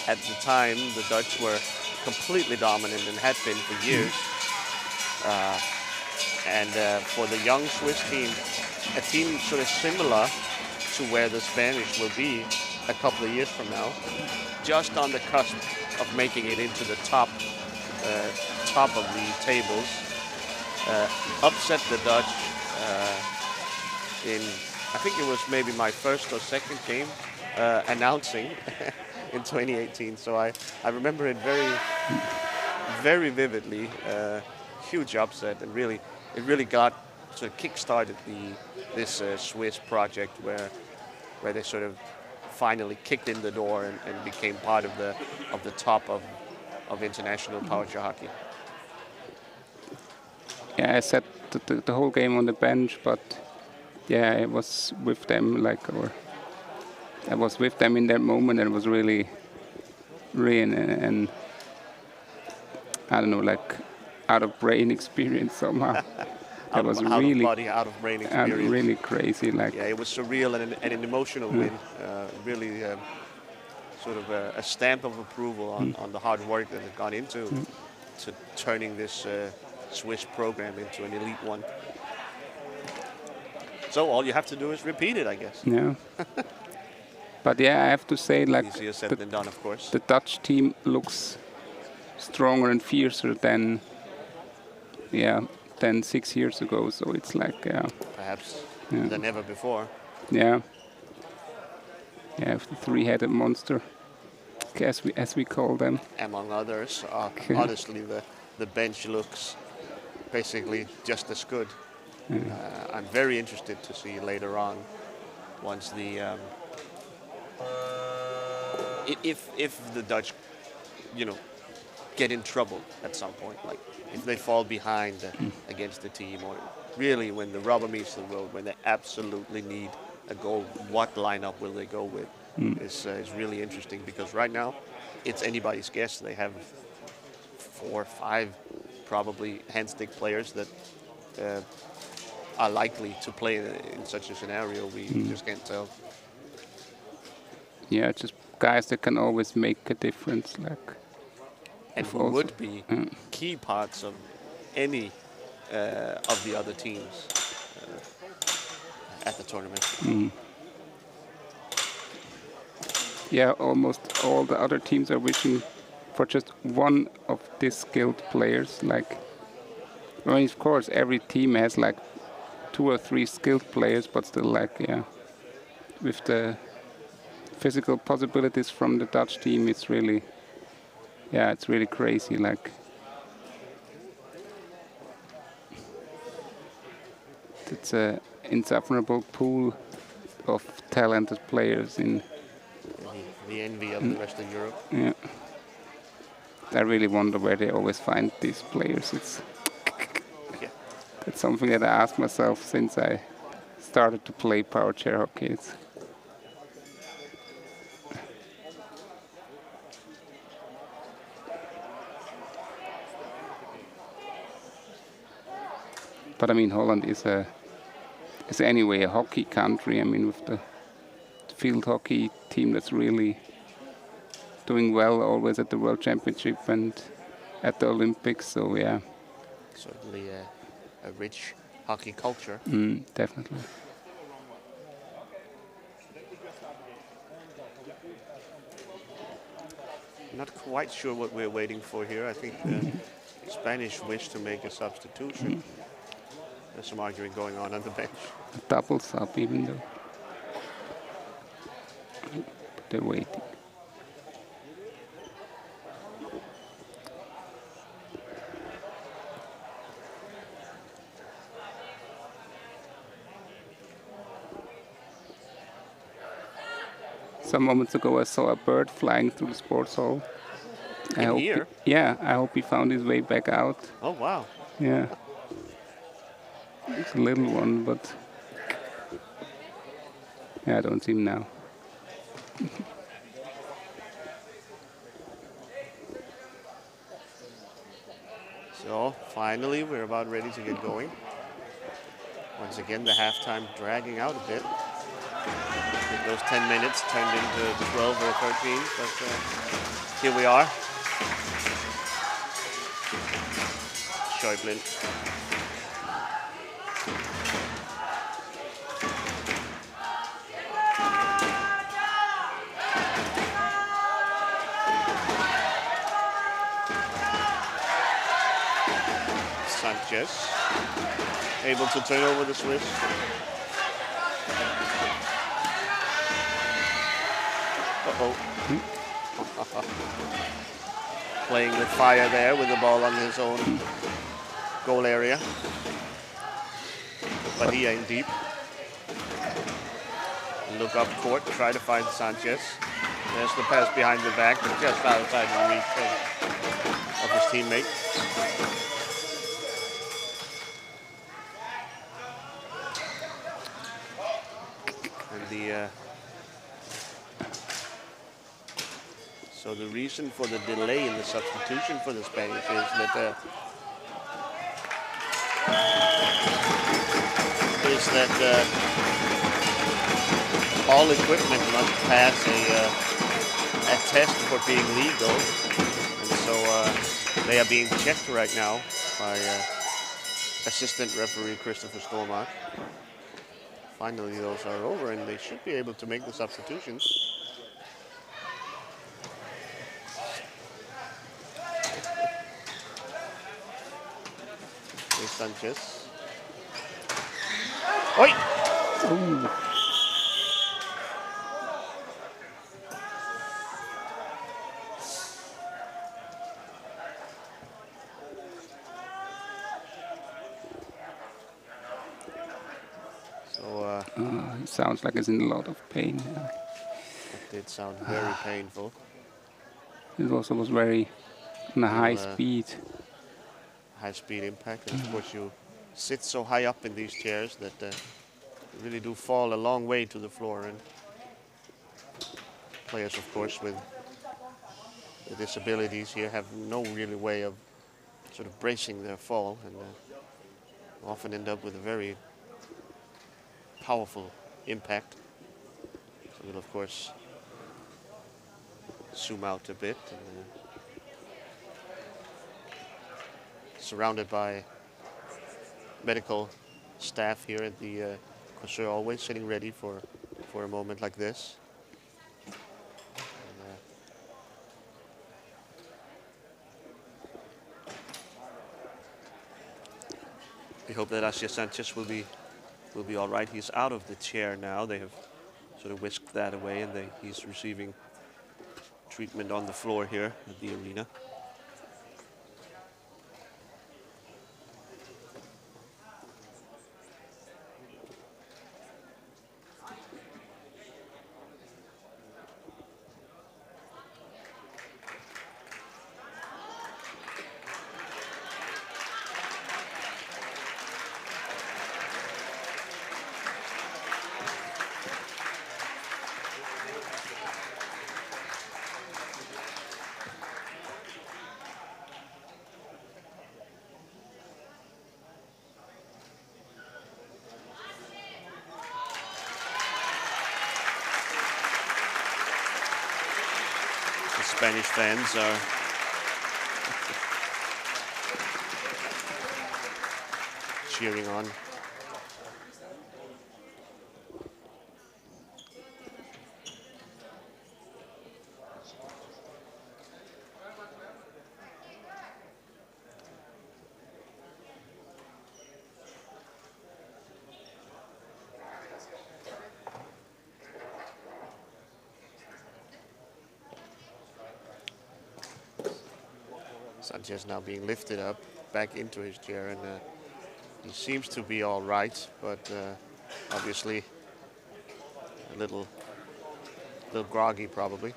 the time the Dutch were completely dominant and had been for years. And for the young Swiss team, a team sort of similar to where the Spanish will be a couple of years from now, just on the cusp of making it into the top of the tables, upset the Dutch in, I think it was maybe my first or second game announcing in 2018. So I remember it very, very vividly. Huge upset, and it really got sort of kick-started this Swiss project where they sort of finally kicked in the door and became part of the top of international powerchair hockey. Yeah, I sat the whole game on the bench, but I was with them I was with them in that moment, and it was really an I don't know, like out of brain experience somehow. It was really out of body, out of brain experience. Really crazy. It was surreal and an emotional win. Really, sort of a stamp of approval on the hard work that had gone into to turning this Swiss program into an elite one. So all you have to do is repeat it, I guess. Yeah. But I have to say, easier said than done, of course. The Dutch team looks stronger and fiercer than 6 years ago. So it's perhaps than ever before. Yeah. Yeah, the three-headed monster, as we call them. Among others, honestly, the bench looks basically just as good. I'm very interested to see later on, once if the Dutch, get in trouble at some point, like if they fall behind against the team, or really when the rubber meets the road, when they absolutely need a goal, what lineup will they go with? Is really interesting, because right now it's anybody's guess. They have 4 or 5 probably hand-stick players that are likely to play in such a scenario. We just can't tell. Yeah, just guys that can always make a difference, and who would be key parts of any of the other teams at the tournament. Yeah, almost all the other teams are wishing for just one of these skilled players. Of course, every team has 2 or 3 skilled players, but still, with the physical possibilities from the Dutch team, it's really crazy. It's an insufferable pool of talented players in the envy of the rest of Europe. Yeah. I really wonder where they always find these players. That's something that I ask myself since I started to play powerchair hockey. But I mean, Holland is anyway a hockey country. I mean, with the field hockey team that's really doing well, always at the World Championship and at the Olympics. So yeah, Certainly a rich hockey culture. definitely. Not quite sure what we're waiting for here. I think the Spanish wish to make a substitution. There's some arguing going on the bench. A double sub, even though they're waiting. Some moments ago, I saw a bird flying through the sports hall. I hope Here? I hope he found his way back out. Oh, wow. Yeah. It's a little one, but yeah, I don't see him now. So finally, we're about ready to get going. Once again, the halftime dragging out a bit. I think those 10 minutes turned into the 12 or 13, but here we are. Schäuble. Sanchez able to turn over the Swiss. Uh-oh. Playing with fire there with the ball on his own goal area. But he ain't deep. Look up court, try to find Sanchez. There's the pass behind the back, but just outside the reach of his teammate. So the reason for the delay in the substitution for the Spanish is that all equipment must pass a test for being legal, and so they are being checked right now by assistant referee Christopher Stormark. Finally, those are over, and they should be able to make the substitutions. Here's Sanchez. Oi! Ooh. So It sounds like it's in a lot of pain. it did sound very painful. It also was very on a high speed. High-speed impact, and of course you sit so high up in these chairs that you really do fall a long way to the floor, and players, of course, with disabilities here have no really way of sort of bracing their fall, and often end up with a very powerful impact. So we'll, of course, zoom out a bit. And, surrounded by medical staff here at the Korsør, always sitting ready for a moment like this. And, we hope that Asier Sanchez will be all right. He's out of the chair now. They have sort of whisked that away, and he's receiving treatment on the floor here at the arena. Spanish fans are cheering on. Sanchez now being lifted up back into his chair, and he seems to be all right, but obviously a little groggy probably.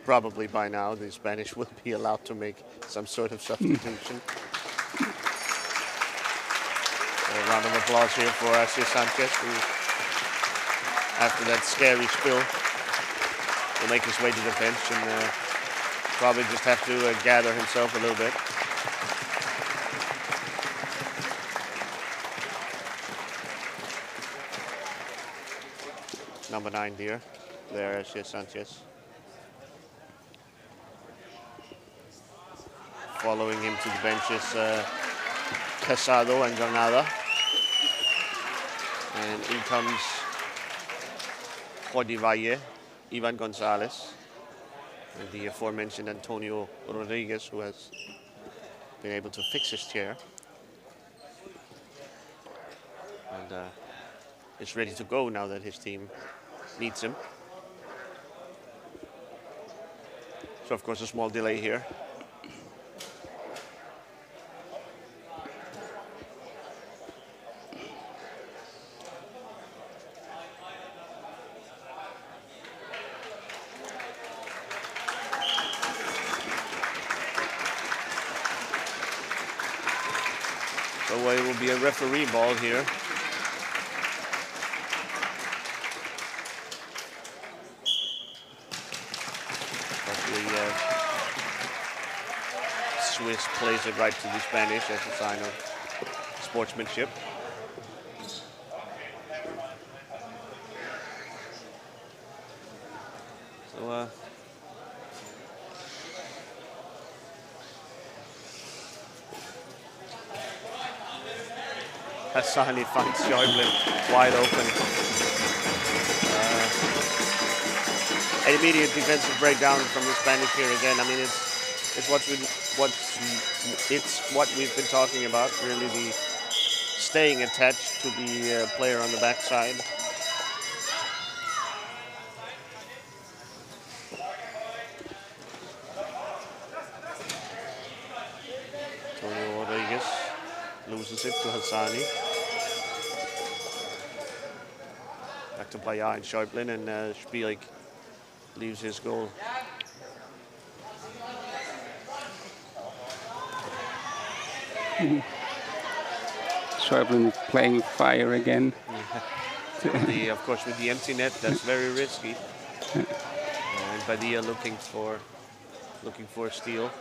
Probably by now the Spanish will be allowed to make some sort of substitution. A round of applause here for IPCH Sanchez, who after that scary spill will make his way to the bench and probably just have to gather himself a little bit. Number 9 there, IPCH Sanchez. Following him to the bench is Casado and Granada. And in comes Jordi Valle, Ivan Gonzalez, and the aforementioned Antonio Rodriguez, who has been able to fix his chair and is ready to go now that his team needs him. So of course a small delay here. So it will be a referee ball here. But the Swiss plays it right to the Spanish as a sign of sportsmanship. So Hassani finds Schäuble wide open. An immediate defensive breakdown from the Spanish here again. I mean, it's what we've been talking about. Really, the staying attached to the player on the backside. Antonio Rodriguez loses it to Hassani. Back to Payá and Schäuble, and Spielk leaves his goal. Schäuble playing with fire again. Of course, with the empty net, that's very risky. And Badia looking for a steal.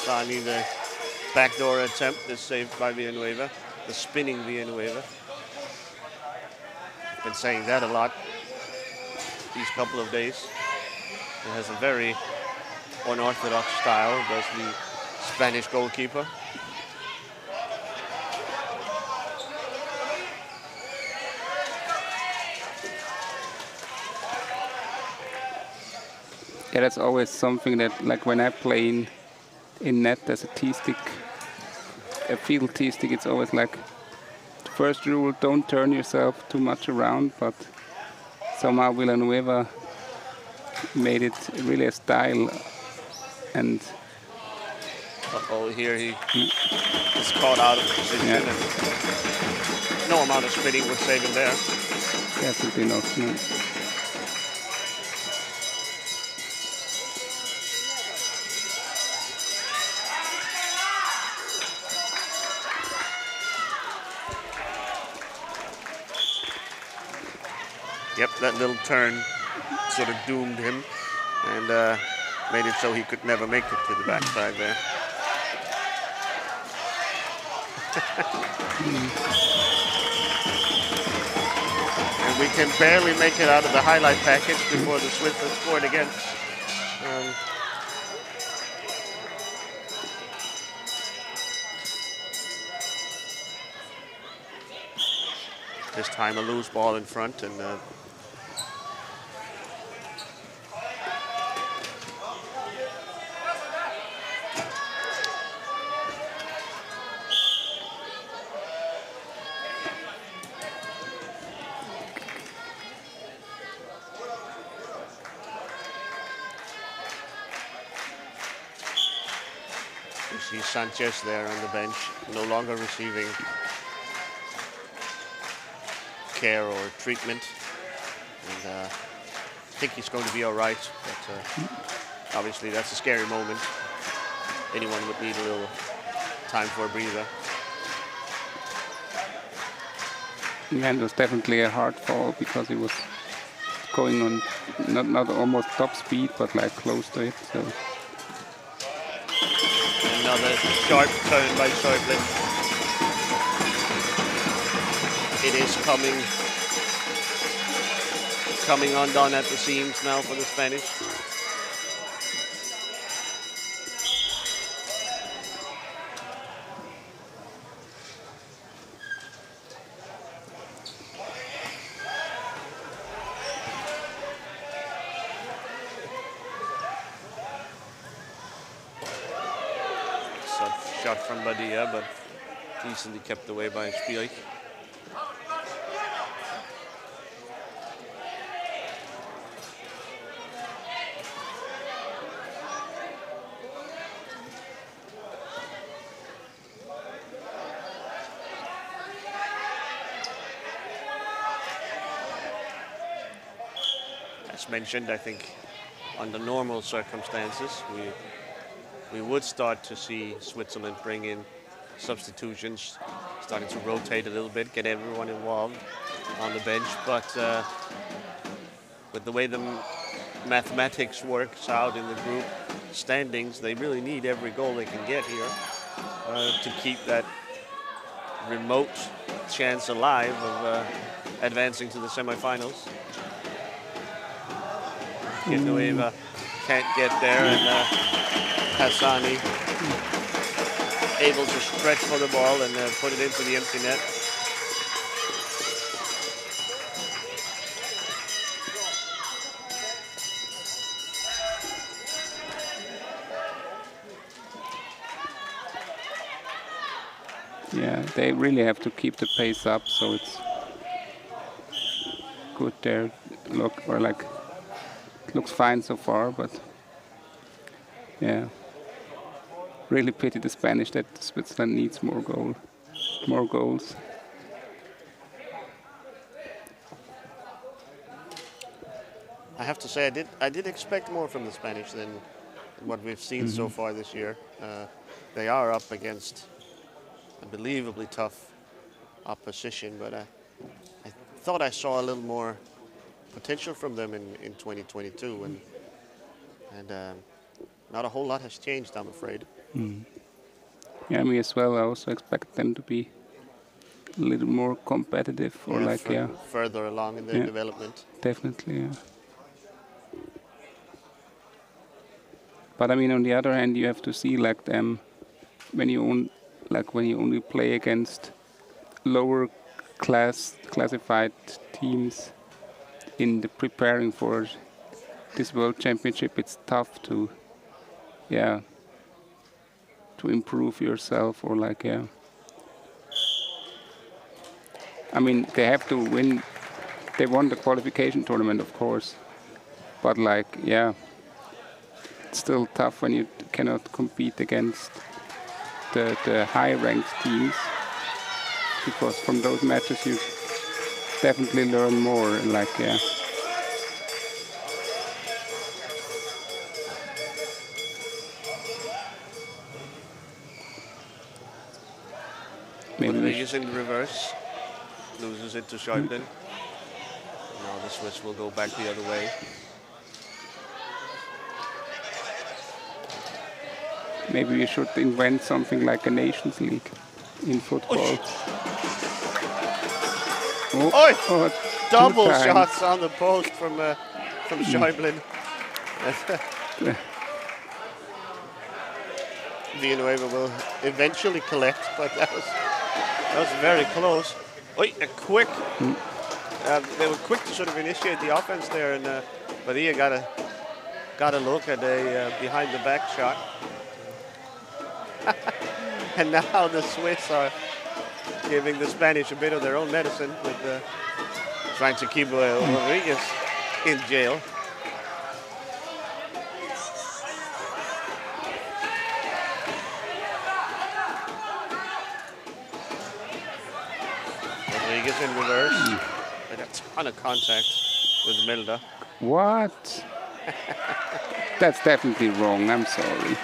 Hassani, the backdoor attempt is saved by Villanueva, the spinning Villanueva. I've been saying that a lot these couple of days. It has a very unorthodox style, does the Spanish goalkeeper. Yeah, that's always something that, like when I play in net as a T-stick, a field T-stick, it's always like the first rule, don't turn yourself too much around, but somehow Villanueva made it really a style. And here he is caught out of position, yeah. And no amount of spinning would save him there. Definitely not. No. Yep, that little turn sort of doomed him and made it so he could never make it to the backside there. And we can barely make it out of the highlight package before the Swiss have scored again. This time a loose ball in front, and you see Sanchez there on the bench, no longer receiving care or treatment, and I think he's going to be all right, but obviously that's a scary moment. Anyone would need a little time for a breather. Yeah, it was definitely a hard fall because he was going on not almost top speed, but like close to it. So another sharp turn by Schäuble. It is coming undone at the seams now for the Spanish. Shot from Badia, but decently kept away by Spielk. As mentioned, I think under normal circumstances, we would start to see Switzerland bring in substitutions, starting to rotate a little bit, get everyone involved on the bench. But with the way the mathematics works out in the group standings, they really need every goal they can get here to keep that remote chance alive of advancing to the semifinals. Genueva can't get there, and Hassani able to stretch for the ball and put it into the empty net. yeah, they really have to keep the pace up, so it's good there. Looks fine so far, but yeah, really pity the Spanish that Switzerland needs more goals. I have to say, I did expect more from the Spanish than what we've seen so far this year. They are up against unbelievably tough opposition, but I thought I saw a little more potential from them in 2022, and not a whole lot has changed, I'm afraid. Yeah, me as well. I also expect them to be a little more competitive, or further along in their development. Definitely. Yeah. But I mean, on the other hand, you have to see when you only play against lower classified teams in the preparing for this World Championship. It's tough to improve yourself, or I mean, they have to win. They won the qualification tournament, of course, but it's still tough when you cannot compete against the high-ranked teams, because from those matches you definitely learn more. Maybe Rodriguez in reverse, loses it to Schäuble. Now the Swiss will go back the other way. Maybe we should invent something like a Nations League in football. Oi! Oh, Double 2 times. shots on the post from Schäuble. Villanueva will eventually collect, but that was very close. Oi, a quick. They were quick to sort of initiate the offense there, and Padilla got a look at a behind the back shot. And now the Swiss are giving the Spanish a bit of their own medicine with trying to keep Rodriguez in jail. Rodriguez in reverse. And a ton of contact with Milda. What? That's definitely wrong. I'm sorry.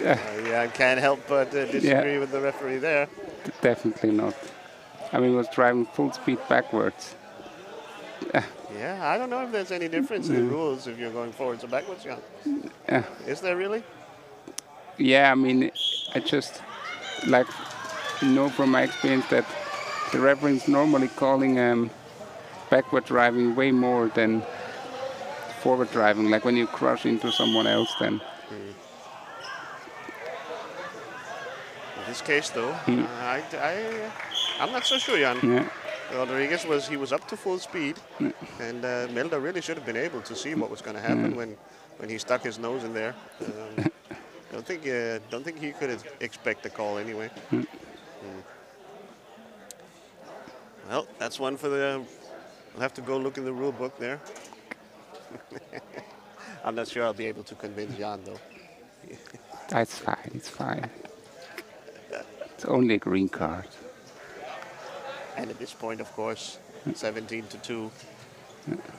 Yeah, I can't help but disagree with the referee there. Definitely not. I mean, he was driving full speed backwards. Yeah, I don't know if there's any difference in the rules if you're going forwards or backwards, Jan. Is there really? Yeah, I mean, I just like know from my experience that the referee's normally calling backward driving way more than forward driving. Like when you crush into someone else, then. In this case, though, I'm not so sure, Jan. Yeah. Rodriguez was up to full speed, and Milda really should have been able to see what was going to happen when he stuck his nose in there. Don't think he could expect a call anyway. Well, that's one for the. I'll have to go look in the rule book there. I'm not sure I'll be able to convince Jan though. That's fine. It's fine. It's only a green card. And at this point, of course, 17-2.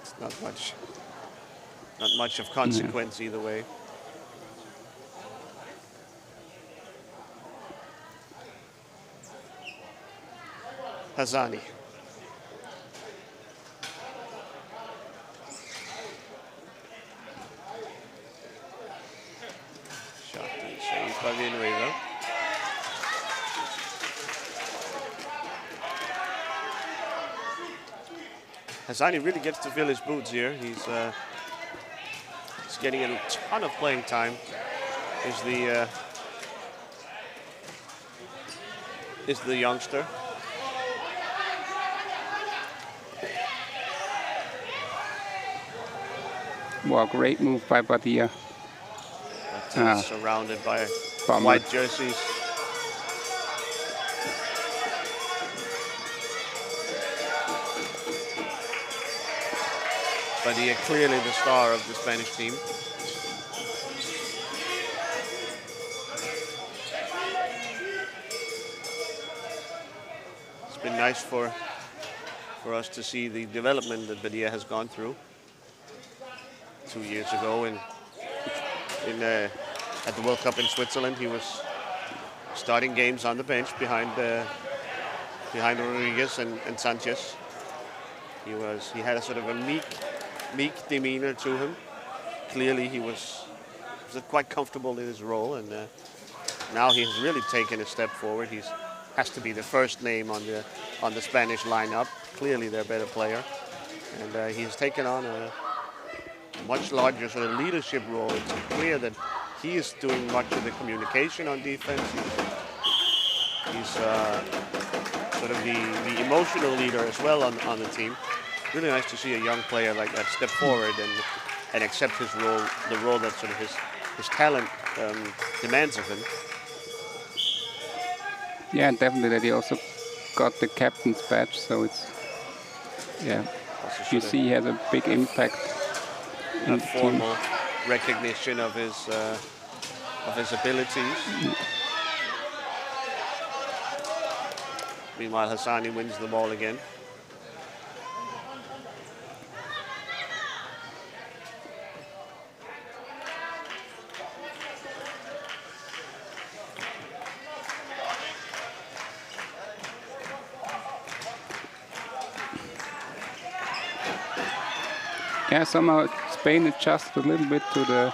It's not much of consequence either way. Hazani. Shot and saved by Villanueva. Hazani really gets to fill his boots here. He's getting a ton of playing time. Is the youngster. Wow, great move by Padilla. Surrounded by Bummer. white jerseys. Padilla clearly the star of the Spanish team. It's been nice for us to see the development that Padilla has gone through. 2 years ago at the World Cup in Switzerland, he was starting games on the bench behind Rodriguez and Sanchez. He had a sort of a meek demeanor to him. Clearly he was quite comfortable in his role, and now he has really taken a step forward. He has to be the first name on the Spanish lineup. Clearly their better player, and he has taken on a much larger sort of leadership role. It's clear that he is doing much of the communication on defense. He's sort of the emotional leader as well on the team. Really nice to see a young player like that step forward and accept his role, the role that sort of his talent demands of him. Yeah, and definitely that he also got the captain's badge, so it's you see he has a big impact. A formal recognition of his abilities. Meanwhile, Hassani wins the ball again. Yeah, somehow Spain adjusted a little bit to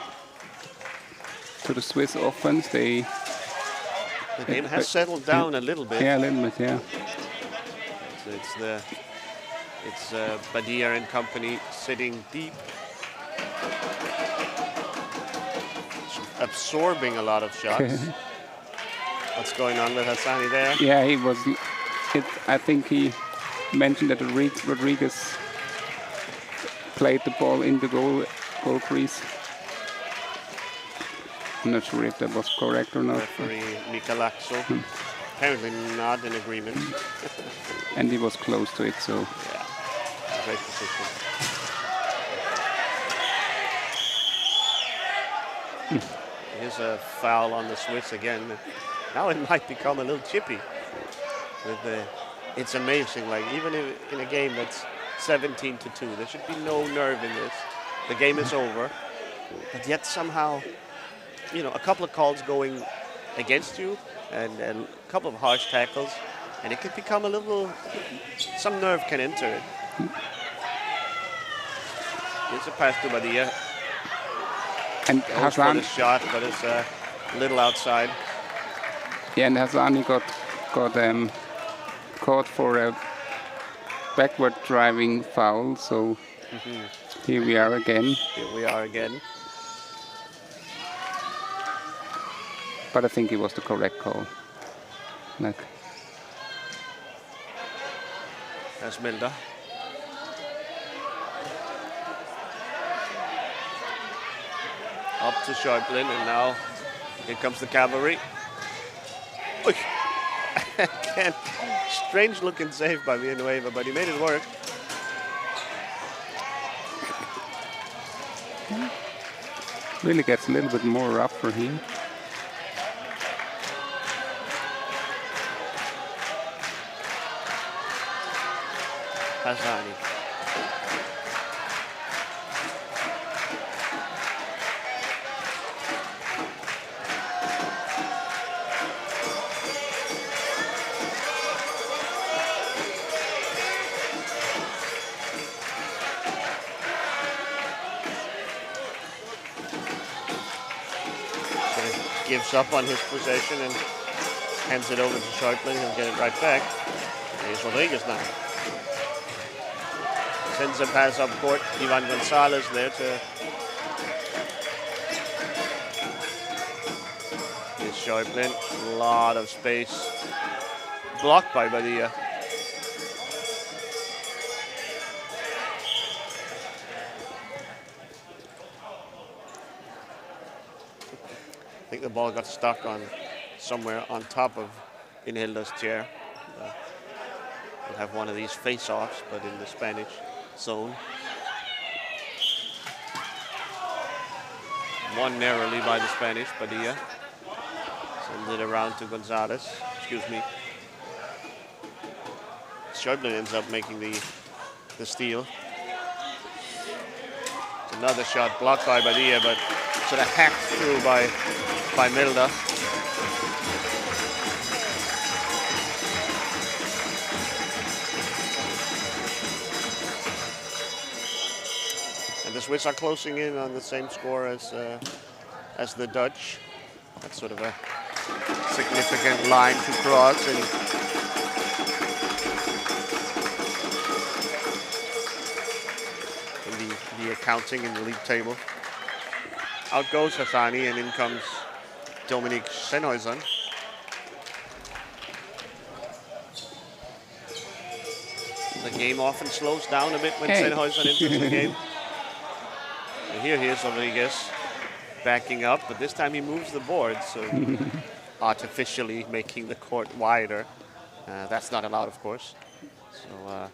the Swiss offense. The game has settled down a little bit. Yeah, a little bit. Yeah. So it's Badia and company sitting deep, absorbing a lot of shots. What's going on with Hassani there? Yeah, he was. I think he mentioned that Rodriguez played the ball in the goal crease. I'm not sure if that was correct or not. Referee Michelaccio apparently not in agreement. And he was close to it, so. Yeah, great position. Here's a foul on the Swiss again. Now it might become a little chippy. It's amazing, like even in a game that's 17-2, there should be no nerve in this. The game is over, but yet somehow, a couple of calls going against you and a couple of harsh tackles, and it could become some nerve can enter it. It's a pass to Badia. And Goes for the shot, but it's a little outside. Yeah, and Hassani got caught for a backward driving foul, so here we are again. But I think it was the correct call. That's Milda. Up to Sharplin, and now here comes the cavalry. Again, strange looking save by Villanueva, but he made it work. Really gets a little bit more rougher here. Hassani. Gives up on his possession and hands it over to Sharplin. He'll get it right back. Here's Rodriguez now. Sends a pass up court. Ivan Gonzalez there to... Here's Sharplin. A lot of space. Blocked by Badia. I think the ball got stuck on somewhere on top of Inhelda's chair. We'll have one of these face-offs, but in the Spanish zone. Won narrowly by the Spanish, Badia. Sends it around to Gonzalez. Excuse me. Sharplin ends up making the steal. It's another shot blocked by Badia, but sort of hacked through by Milda. And the Swiss are closing in on the same score as the Dutch. That's sort of a significant line to cross. And in the accounting in the league table. Out goes Hassani, and in comes Dominic Sennhuysen. The game often slows down a bit when Sennhuysen enters the game. And here's Rodriguez backing up, but this time he moves the board, so artificially making the court wider. That's not allowed, of course. So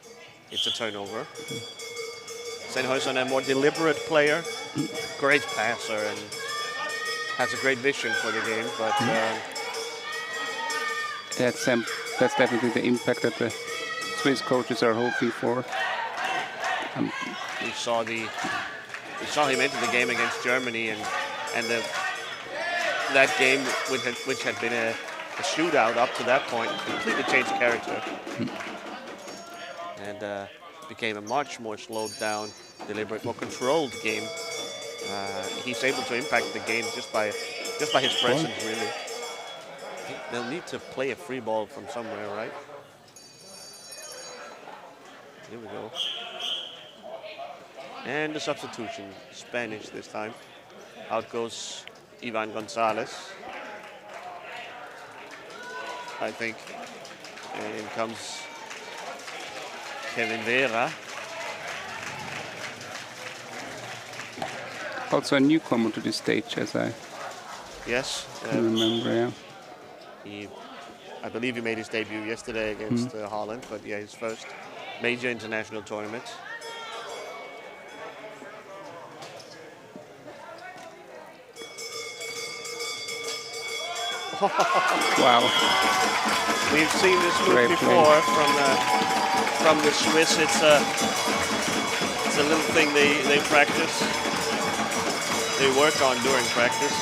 it's a turnover. Sennhuysen, a more deliberate player, great passer, and has a great vision for the game. But that's definitely the impact that the Swiss coaches are hoping for. We saw him enter the game against Germany, and that game, which had been a shootout up to that point, completely changed character, and became a much more slowed down deliberate, more controlled game. He's able to impact the game just by his presence, really. They'll need to play a free ball from somewhere, right? Here we go. And the substitution, Spanish this time. Out goes Ivan Gonzalez, I think. And in comes Kevin Vera. Also a newcomer to this stage, as I Yes. remember. I believe he made his debut yesterday against Holland, but yeah, his first major international tournament. Wow. We've seen this move Great before from the Swiss. It's a little thing they practice. They work on during practice.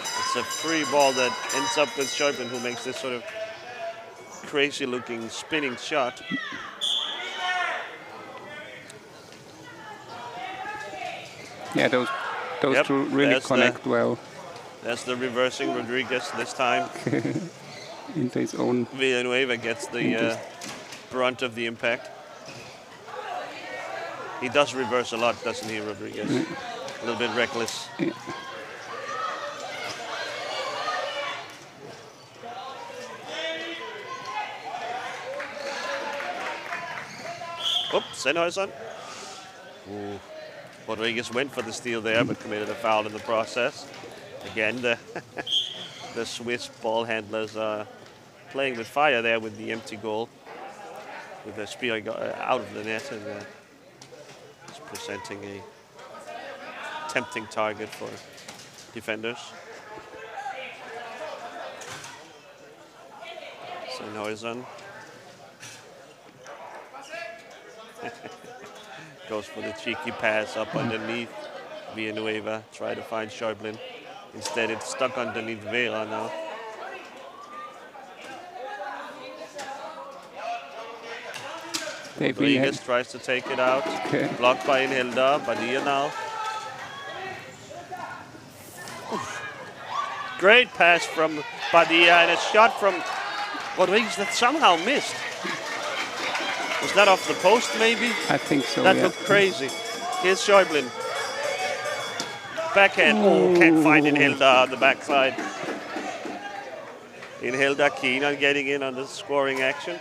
It's a free ball that ends up with Schäuble, who makes this sort of crazy-looking spinning shot. Yeah, those two really connect well That's the reversing Rodriguez this time. into his own. Villanueva gets the brunt of the impact. He does reverse a lot, doesn't he, Rodriguez? A little bit reckless. Yeah. Oops, Sennheiser. Ooh. Rodriguez went for the steal there, but committed a foul in the process. Again, the Swiss ball handlers are playing with fire there with the empty goal. With the spear out of the net and it's presenting a tempting target for defenders. Sennheiser goes for the cheeky pass up underneath Villanueva. Try to find Schäuble. Instead, it's stuck underneath Vera now. Rodriguez tries to take it out. Okay. Blocked by Inhelda. Badia now. Oof. Great pass from Badia and a shot from Rodriguez that somehow missed. Was that off the post, maybe? I think so. That yeah. looked crazy. Here's Schäuble. Backhand. Oh, can't find Inhelda on the backside. Inhelda keen on getting in on the scoring action.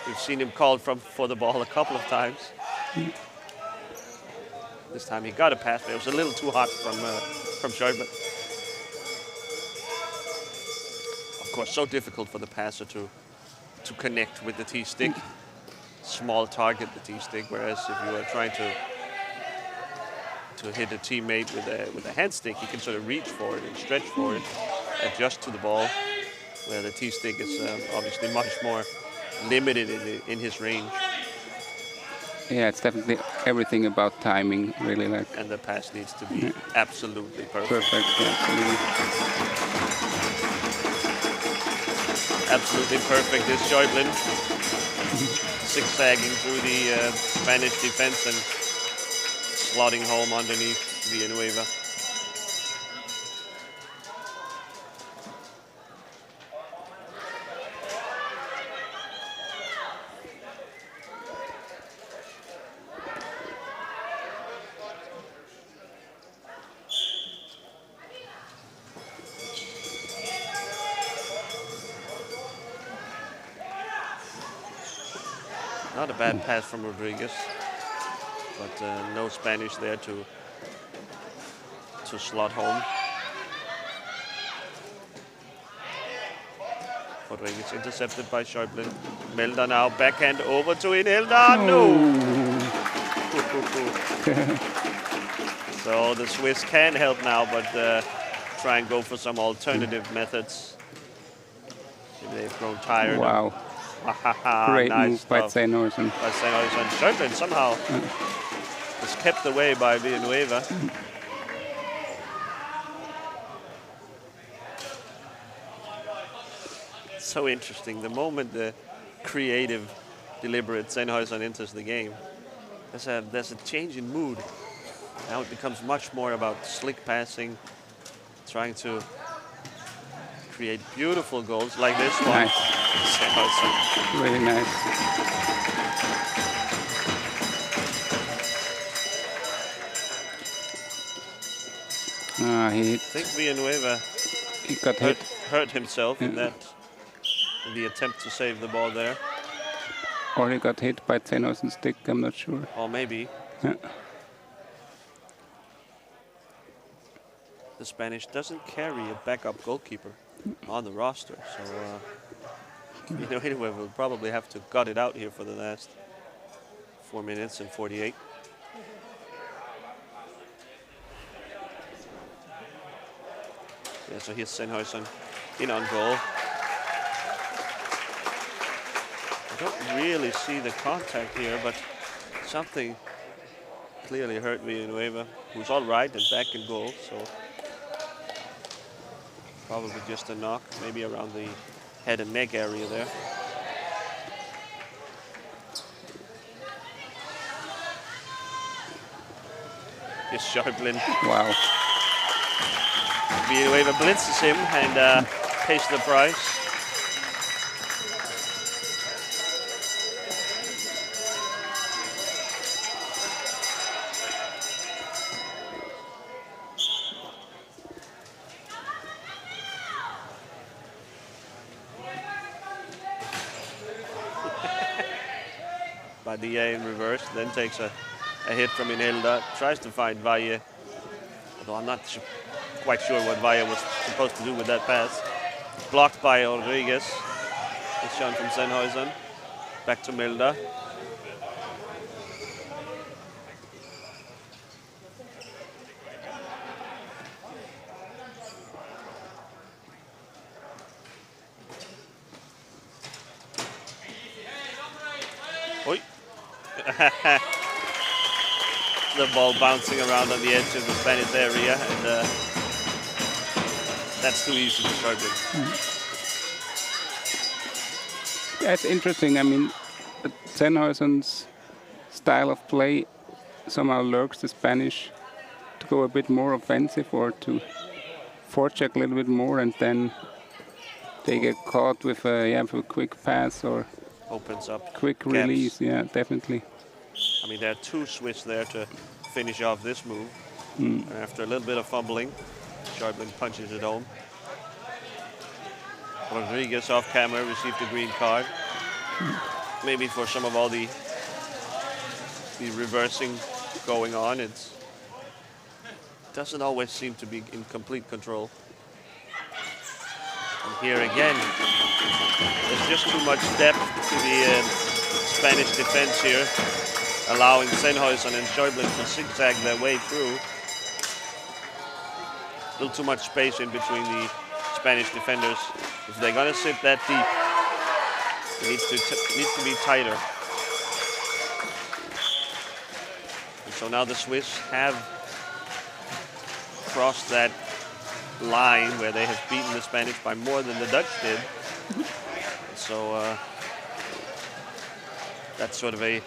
We've seen him called for the ball a couple of times. This time he got a pass, but it was a little too hot from Schäuble. Of course, so difficult for the passer to connect with the T-stick. Small target, the T-stick, whereas if you are trying to hit a teammate with a hand stick, you can sort of reach for it and stretch for it, adjust to the ball, where the T-stick is obviously much more limited in his range. Yeah, it's definitely everything about timing, really. And the pass needs to be absolutely perfect. Perfect, yeah, absolutely. Absolutely perfect is Schäuble. Zigzagging through the Spanish defense and slotting home underneath Villanueva. Not a bad pass from Rodriguez, but no Spanish there to slot home. Rodriguez intercepted by Schäuble. Melda now backhand over to Inhelda. No! So the Swiss can help now, but try and go for some alternative methods. Maybe they've grown tired. Wow. Great nice move by stuff. Sennheiser. By Sennheiser. Schäuble somehow was kept away by Villanueva. So interesting. The moment the creative, deliberate Sennheiser enters the game, there's a change in mood. Now it becomes much more about slick passing, trying to create beautiful goals like this one. Nice. Really nice. I think Villanueva he got hit. hurt himself in the attempt to save the ball there. Or he got hit by Sennhuysen's stick, I'm not sure. Or maybe. Yeah. The Spanish doesn't carry a backup goalkeeper on the roster, so Villanueva will probably have to gut it out here for the last 4 minutes and 48. Yeah, so here's Sennhuysen in on goal. I don't really see the contact here, but something clearly hurt Villanueva, who's all right and back in goal, so probably just a knock, maybe around the head and neck area there. Here's Sharplin. Wow. Villanueva blitzes him and pays the price. Badia in reverse, then takes a hit from Inelda, tries to find Valle, although I'm not quite sure what Valle was supposed to do with that pass. Blocked by Rodriguez. It's shown from Sennhuysen. Back to Milda. Oi. The ball bouncing around on the edge of the Spanish area, and that's too easy to start with. Yeah, it's interesting. I mean, Sennhuysen's style of play somehow lurks the Spanish to go a bit more offensive or to forecheck a little bit more, and then they get caught with a quick pass or opens up quick gaps. release. Yeah, definitely. I mean, there are two Swiss there to finish off this move. And after a little bit of fumbling, Sharplin punches it home. Rodriguez off camera received a green card. Maybe for some of all the reversing going on, it doesn't always seem to be in complete control. And here again, there's just too much depth to the Spanish defense here, allowing Sennhuysen and Sharplin to zigzag their way through. A little too much space in between the Spanish defenders. If they're going to sit that deep, it needs to be tighter. And so now the Swiss have crossed that line where they have beaten the Spanish by more than the Dutch did. So that's sort of a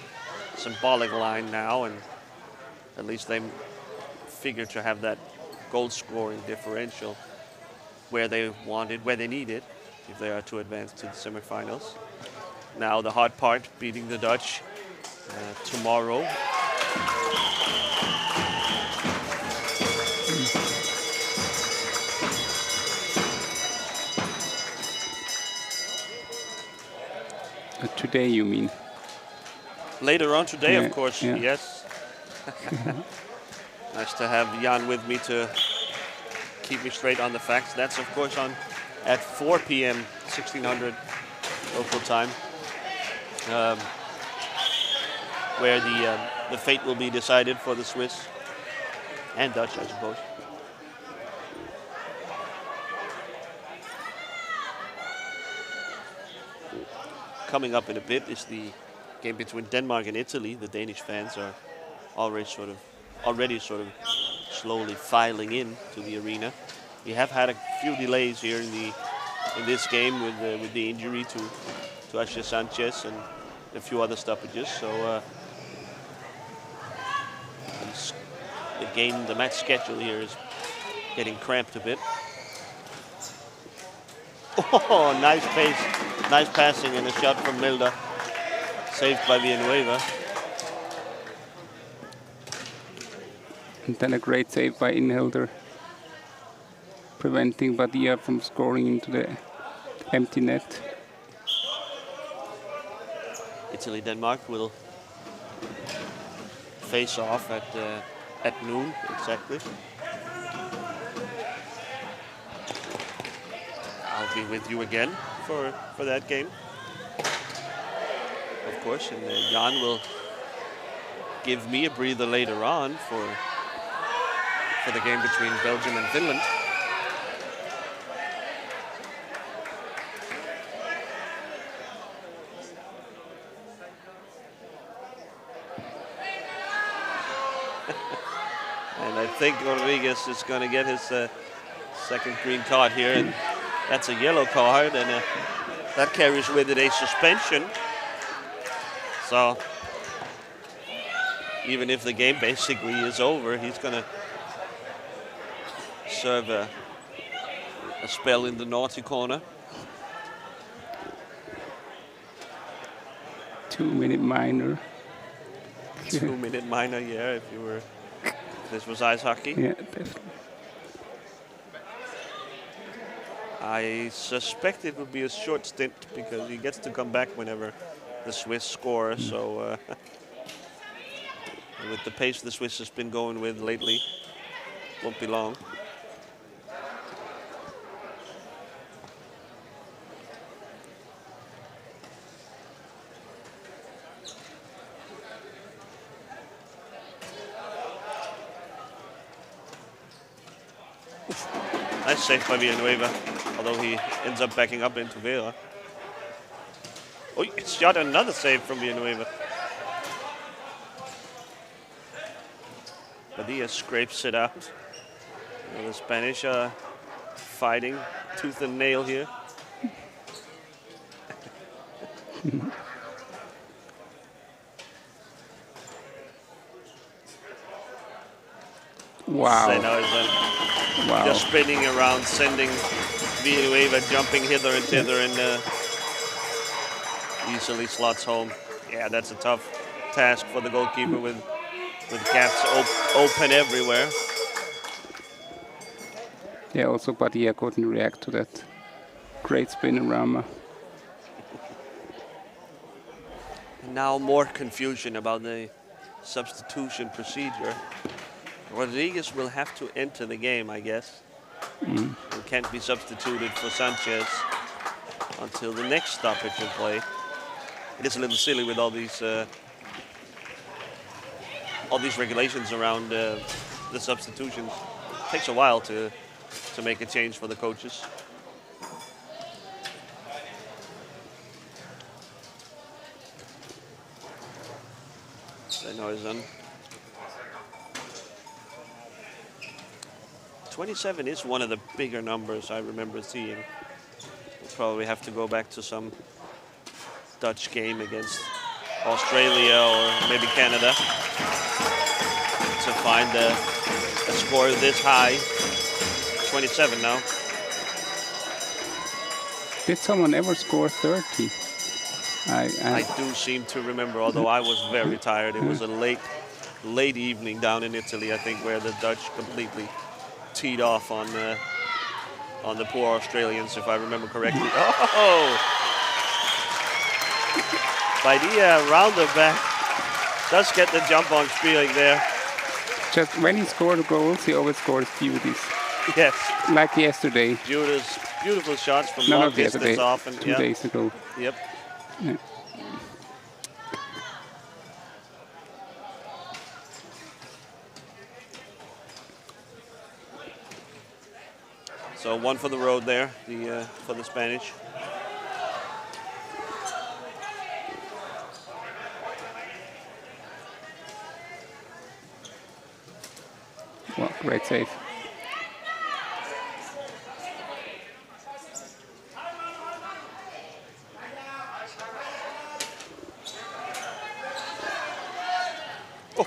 symbolic line now, and at least they figure to have that goal scoring differential where they want it, where they need it, if they are to advance to the semifinals. Now the hard part, beating the Dutch tomorrow. Today, you mean? Later on today, Yeah, of course, yeah. yes. Nice to have Jan with me to keep me straight on the facts. That's, of course, on at 4 p.m. 1600 local time, where the fate will be decided for the Swiss and Dutch, I suppose. Coming up in a bit is the game between Denmark and Italy. The Danish fans are already sort of slowly filing in to the arena. We have had a few delays here in this game with the injury to Ashley Sanchez and a few other stoppages. So the match schedule here is getting cramped a bit. Oh, nice pace, nice passing and a shot from Milda. Saved by Villanueva. And then a great save by Inhelder, preventing Badia from scoring into the empty net. Italy-Denmark will face off at noon exactly. I'll be with you again for that game, of course, and Jan will give me a breather later on for the game between Belgium and Finland. And I think Rodriguez is going to get his second green card here, and that's a yellow card, and that carries with it a suspension. So even if the game basically is over, he's going to serve a spell in the naughty corner. 2-minute minor. 2-minute minor, yeah, if this was ice hockey. Yeah, definitely. I suspect it would be a short stint because he gets to come back whenever the Swiss score. So with the pace the Swiss has been going with lately, won't be long. Nice save by Villanueva, although he ends up backing up into Vera. Oh, he shot another save from Villanueva. Badia scrapes it out. The Spanish are fighting tooth and nail here. Wow. Wow. Just spinning around, sending Villanueva jumping hither and thither, and easily slots home. Yeah, that's a tough task for the goalkeeper with gaps open everywhere. Yeah, also Badia couldn't react to that great spinorama. Now more confusion about the substitution procedure. Rodriguez will have to enter the game, I guess. And can't be substituted for Sanchez until the next stoppage in play. It is a little silly with all these regulations around the substitutions. It takes a while to make a change for the coaches. Senoisen. 27 is one of the bigger numbers I remember seeing. We'll probably have to go back to some Dutch game against Australia or maybe Canada to find a score this high. 27 now. Did someone ever score 30? I do seem to remember, although I was very tired. It was a late evening down in Italy, I think, where the Dutch completely teed off on the poor Australians, if I remember correctly. Oh! Badia around the back does get the jump on Spielink there. Just when he scored goals, he always scores beauties. Yes. Like yesterday. Beautiful shots from No, long not yesterday. distance off. And, 2 days ago. Yep. Yeah. So one for the road there, for the Spanish. Well, great save.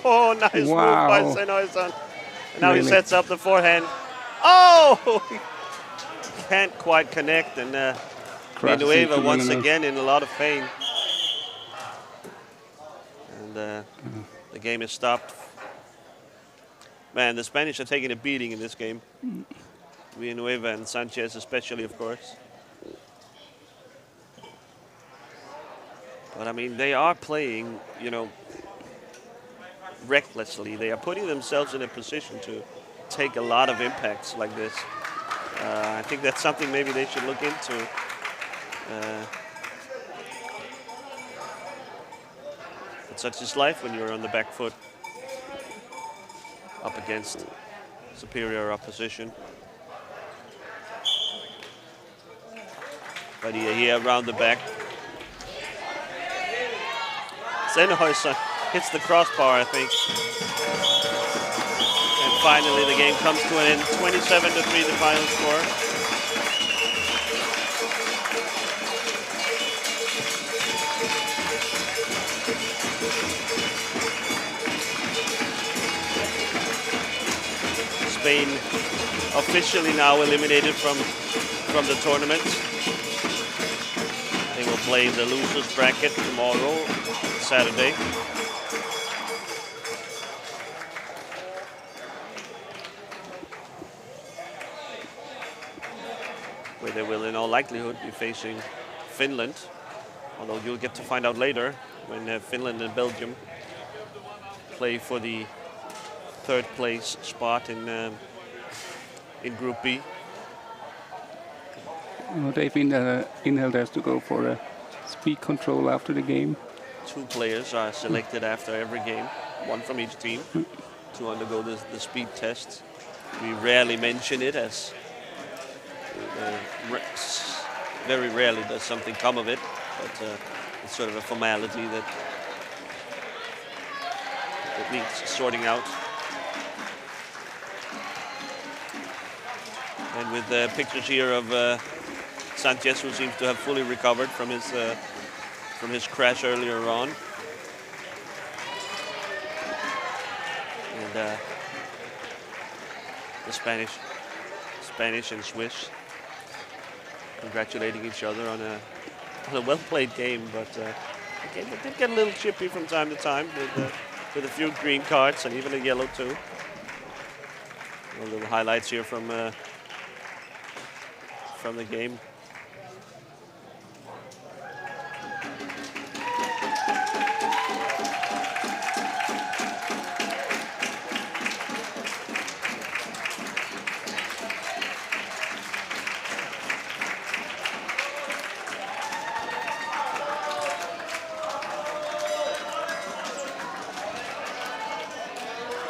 Oh, nice move by Wow. Senoisen. Now he Really? sets up the forehand. Oh! He can't quite connect, and Crashes Villanueva into once Villeneuve. again in a lot of pain. And the game is stopped. Man, the Spanish are taking a beating in this game. Villanueva and Sanchez especially, of course. But I mean, they are playing, you know, recklessly. They are putting themselves in a position to take a lot of impacts like this. I think that's something maybe they should look into. But such is life when you're on the back foot up against superior opposition. But here around the back. Sennhuysen hits the crossbar, I think. And finally the game comes to an end. 27-3 the final score. Spain officially now eliminated from the tournament. They will play the losers bracket tomorrow, Saturday. Where they will in all likelihood be facing Finland. Although you'll get to find out later when Finland and Belgium play for the third place spot in Group B. Well, Dave Inheld has to go for a speed control after the game. 2 players are selected after every game, 1 from each team, to undergo the speed test. We rarely mention it, as very rarely does something come of it, but it's sort of a formality that needs sorting out. And with pictures here of Sanchez, who seems to have fully recovered from his crash earlier on. And the Spanish and Swiss congratulating each other on a well-played game, but the game did get a little chippy from time to time with a few green cards and even a yellow too. A little highlights here from the game.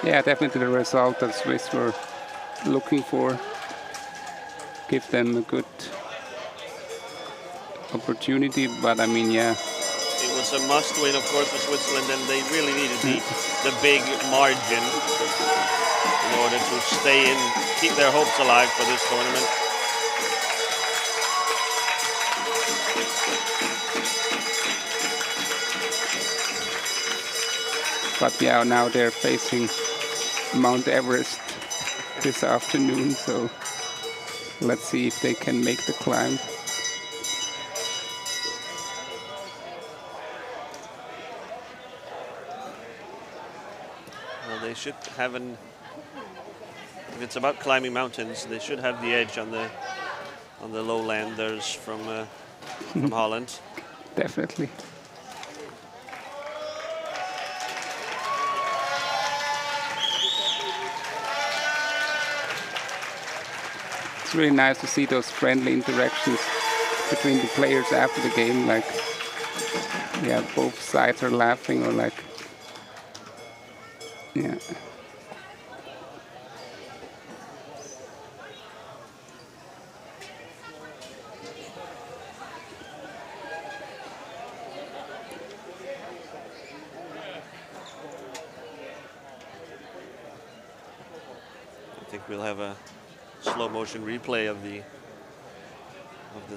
Yeah, definitely the result that Swiss were looking for. Give them a good opportunity, but I mean, yeah. It was a must-win, of course, for Switzerland, and they really needed the big margin in order to stay in, keep their hopes alive for this tournament. But yeah, now they're facing Mount Everest this afternoon, so let's see if they can make the climb. Well, they should have if it's about climbing mountains, they should have the edge on the lowlanders from Holland. Definitely. It's really nice to see those friendly interactions between the players after the game. Like, yeah, both sides are laughing or like, yeah. I think we'll have a slow motion replay of the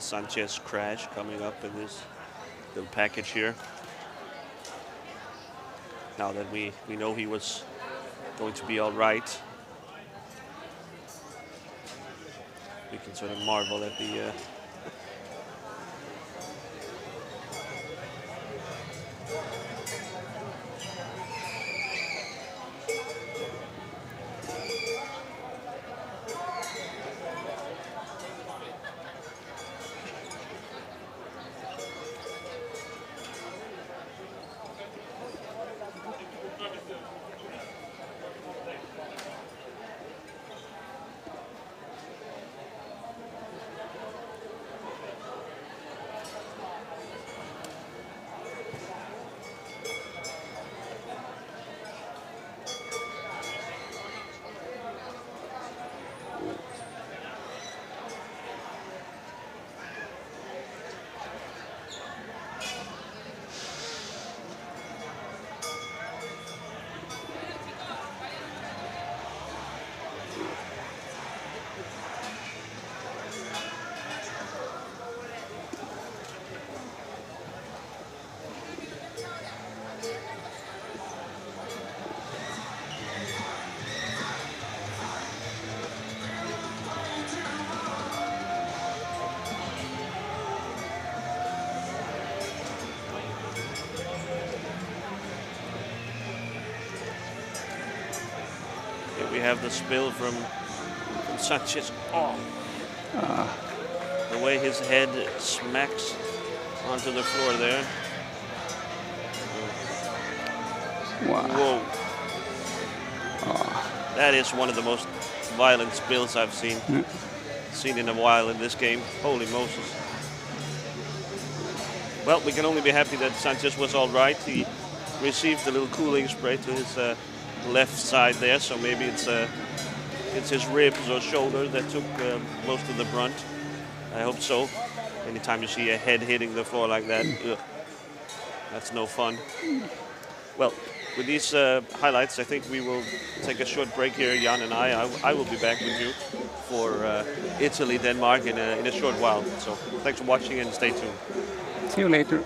Sanchez crash coming up in this little package here. Now that we know he was going to be all right. we can sort of marvel at the we have the spill from Sanchez. Oh, the way his head smacks onto the floor there. Wow. Whoa. That is one of the most violent spills I've seen in a while in this game. Holy Moses. Well, we can only be happy that Sanchez was all right. He received a little cooling spray to his left side there, so maybe it's his ribs or shoulder that took most of the brunt. I hope so. Anytime you see a head hitting the floor like that, that's no fun. Well, with these highlights, I think we will take a short break here, Jan and I will be back with you for Italy, Denmark in a short while. So thanks for watching and stay tuned. See you later.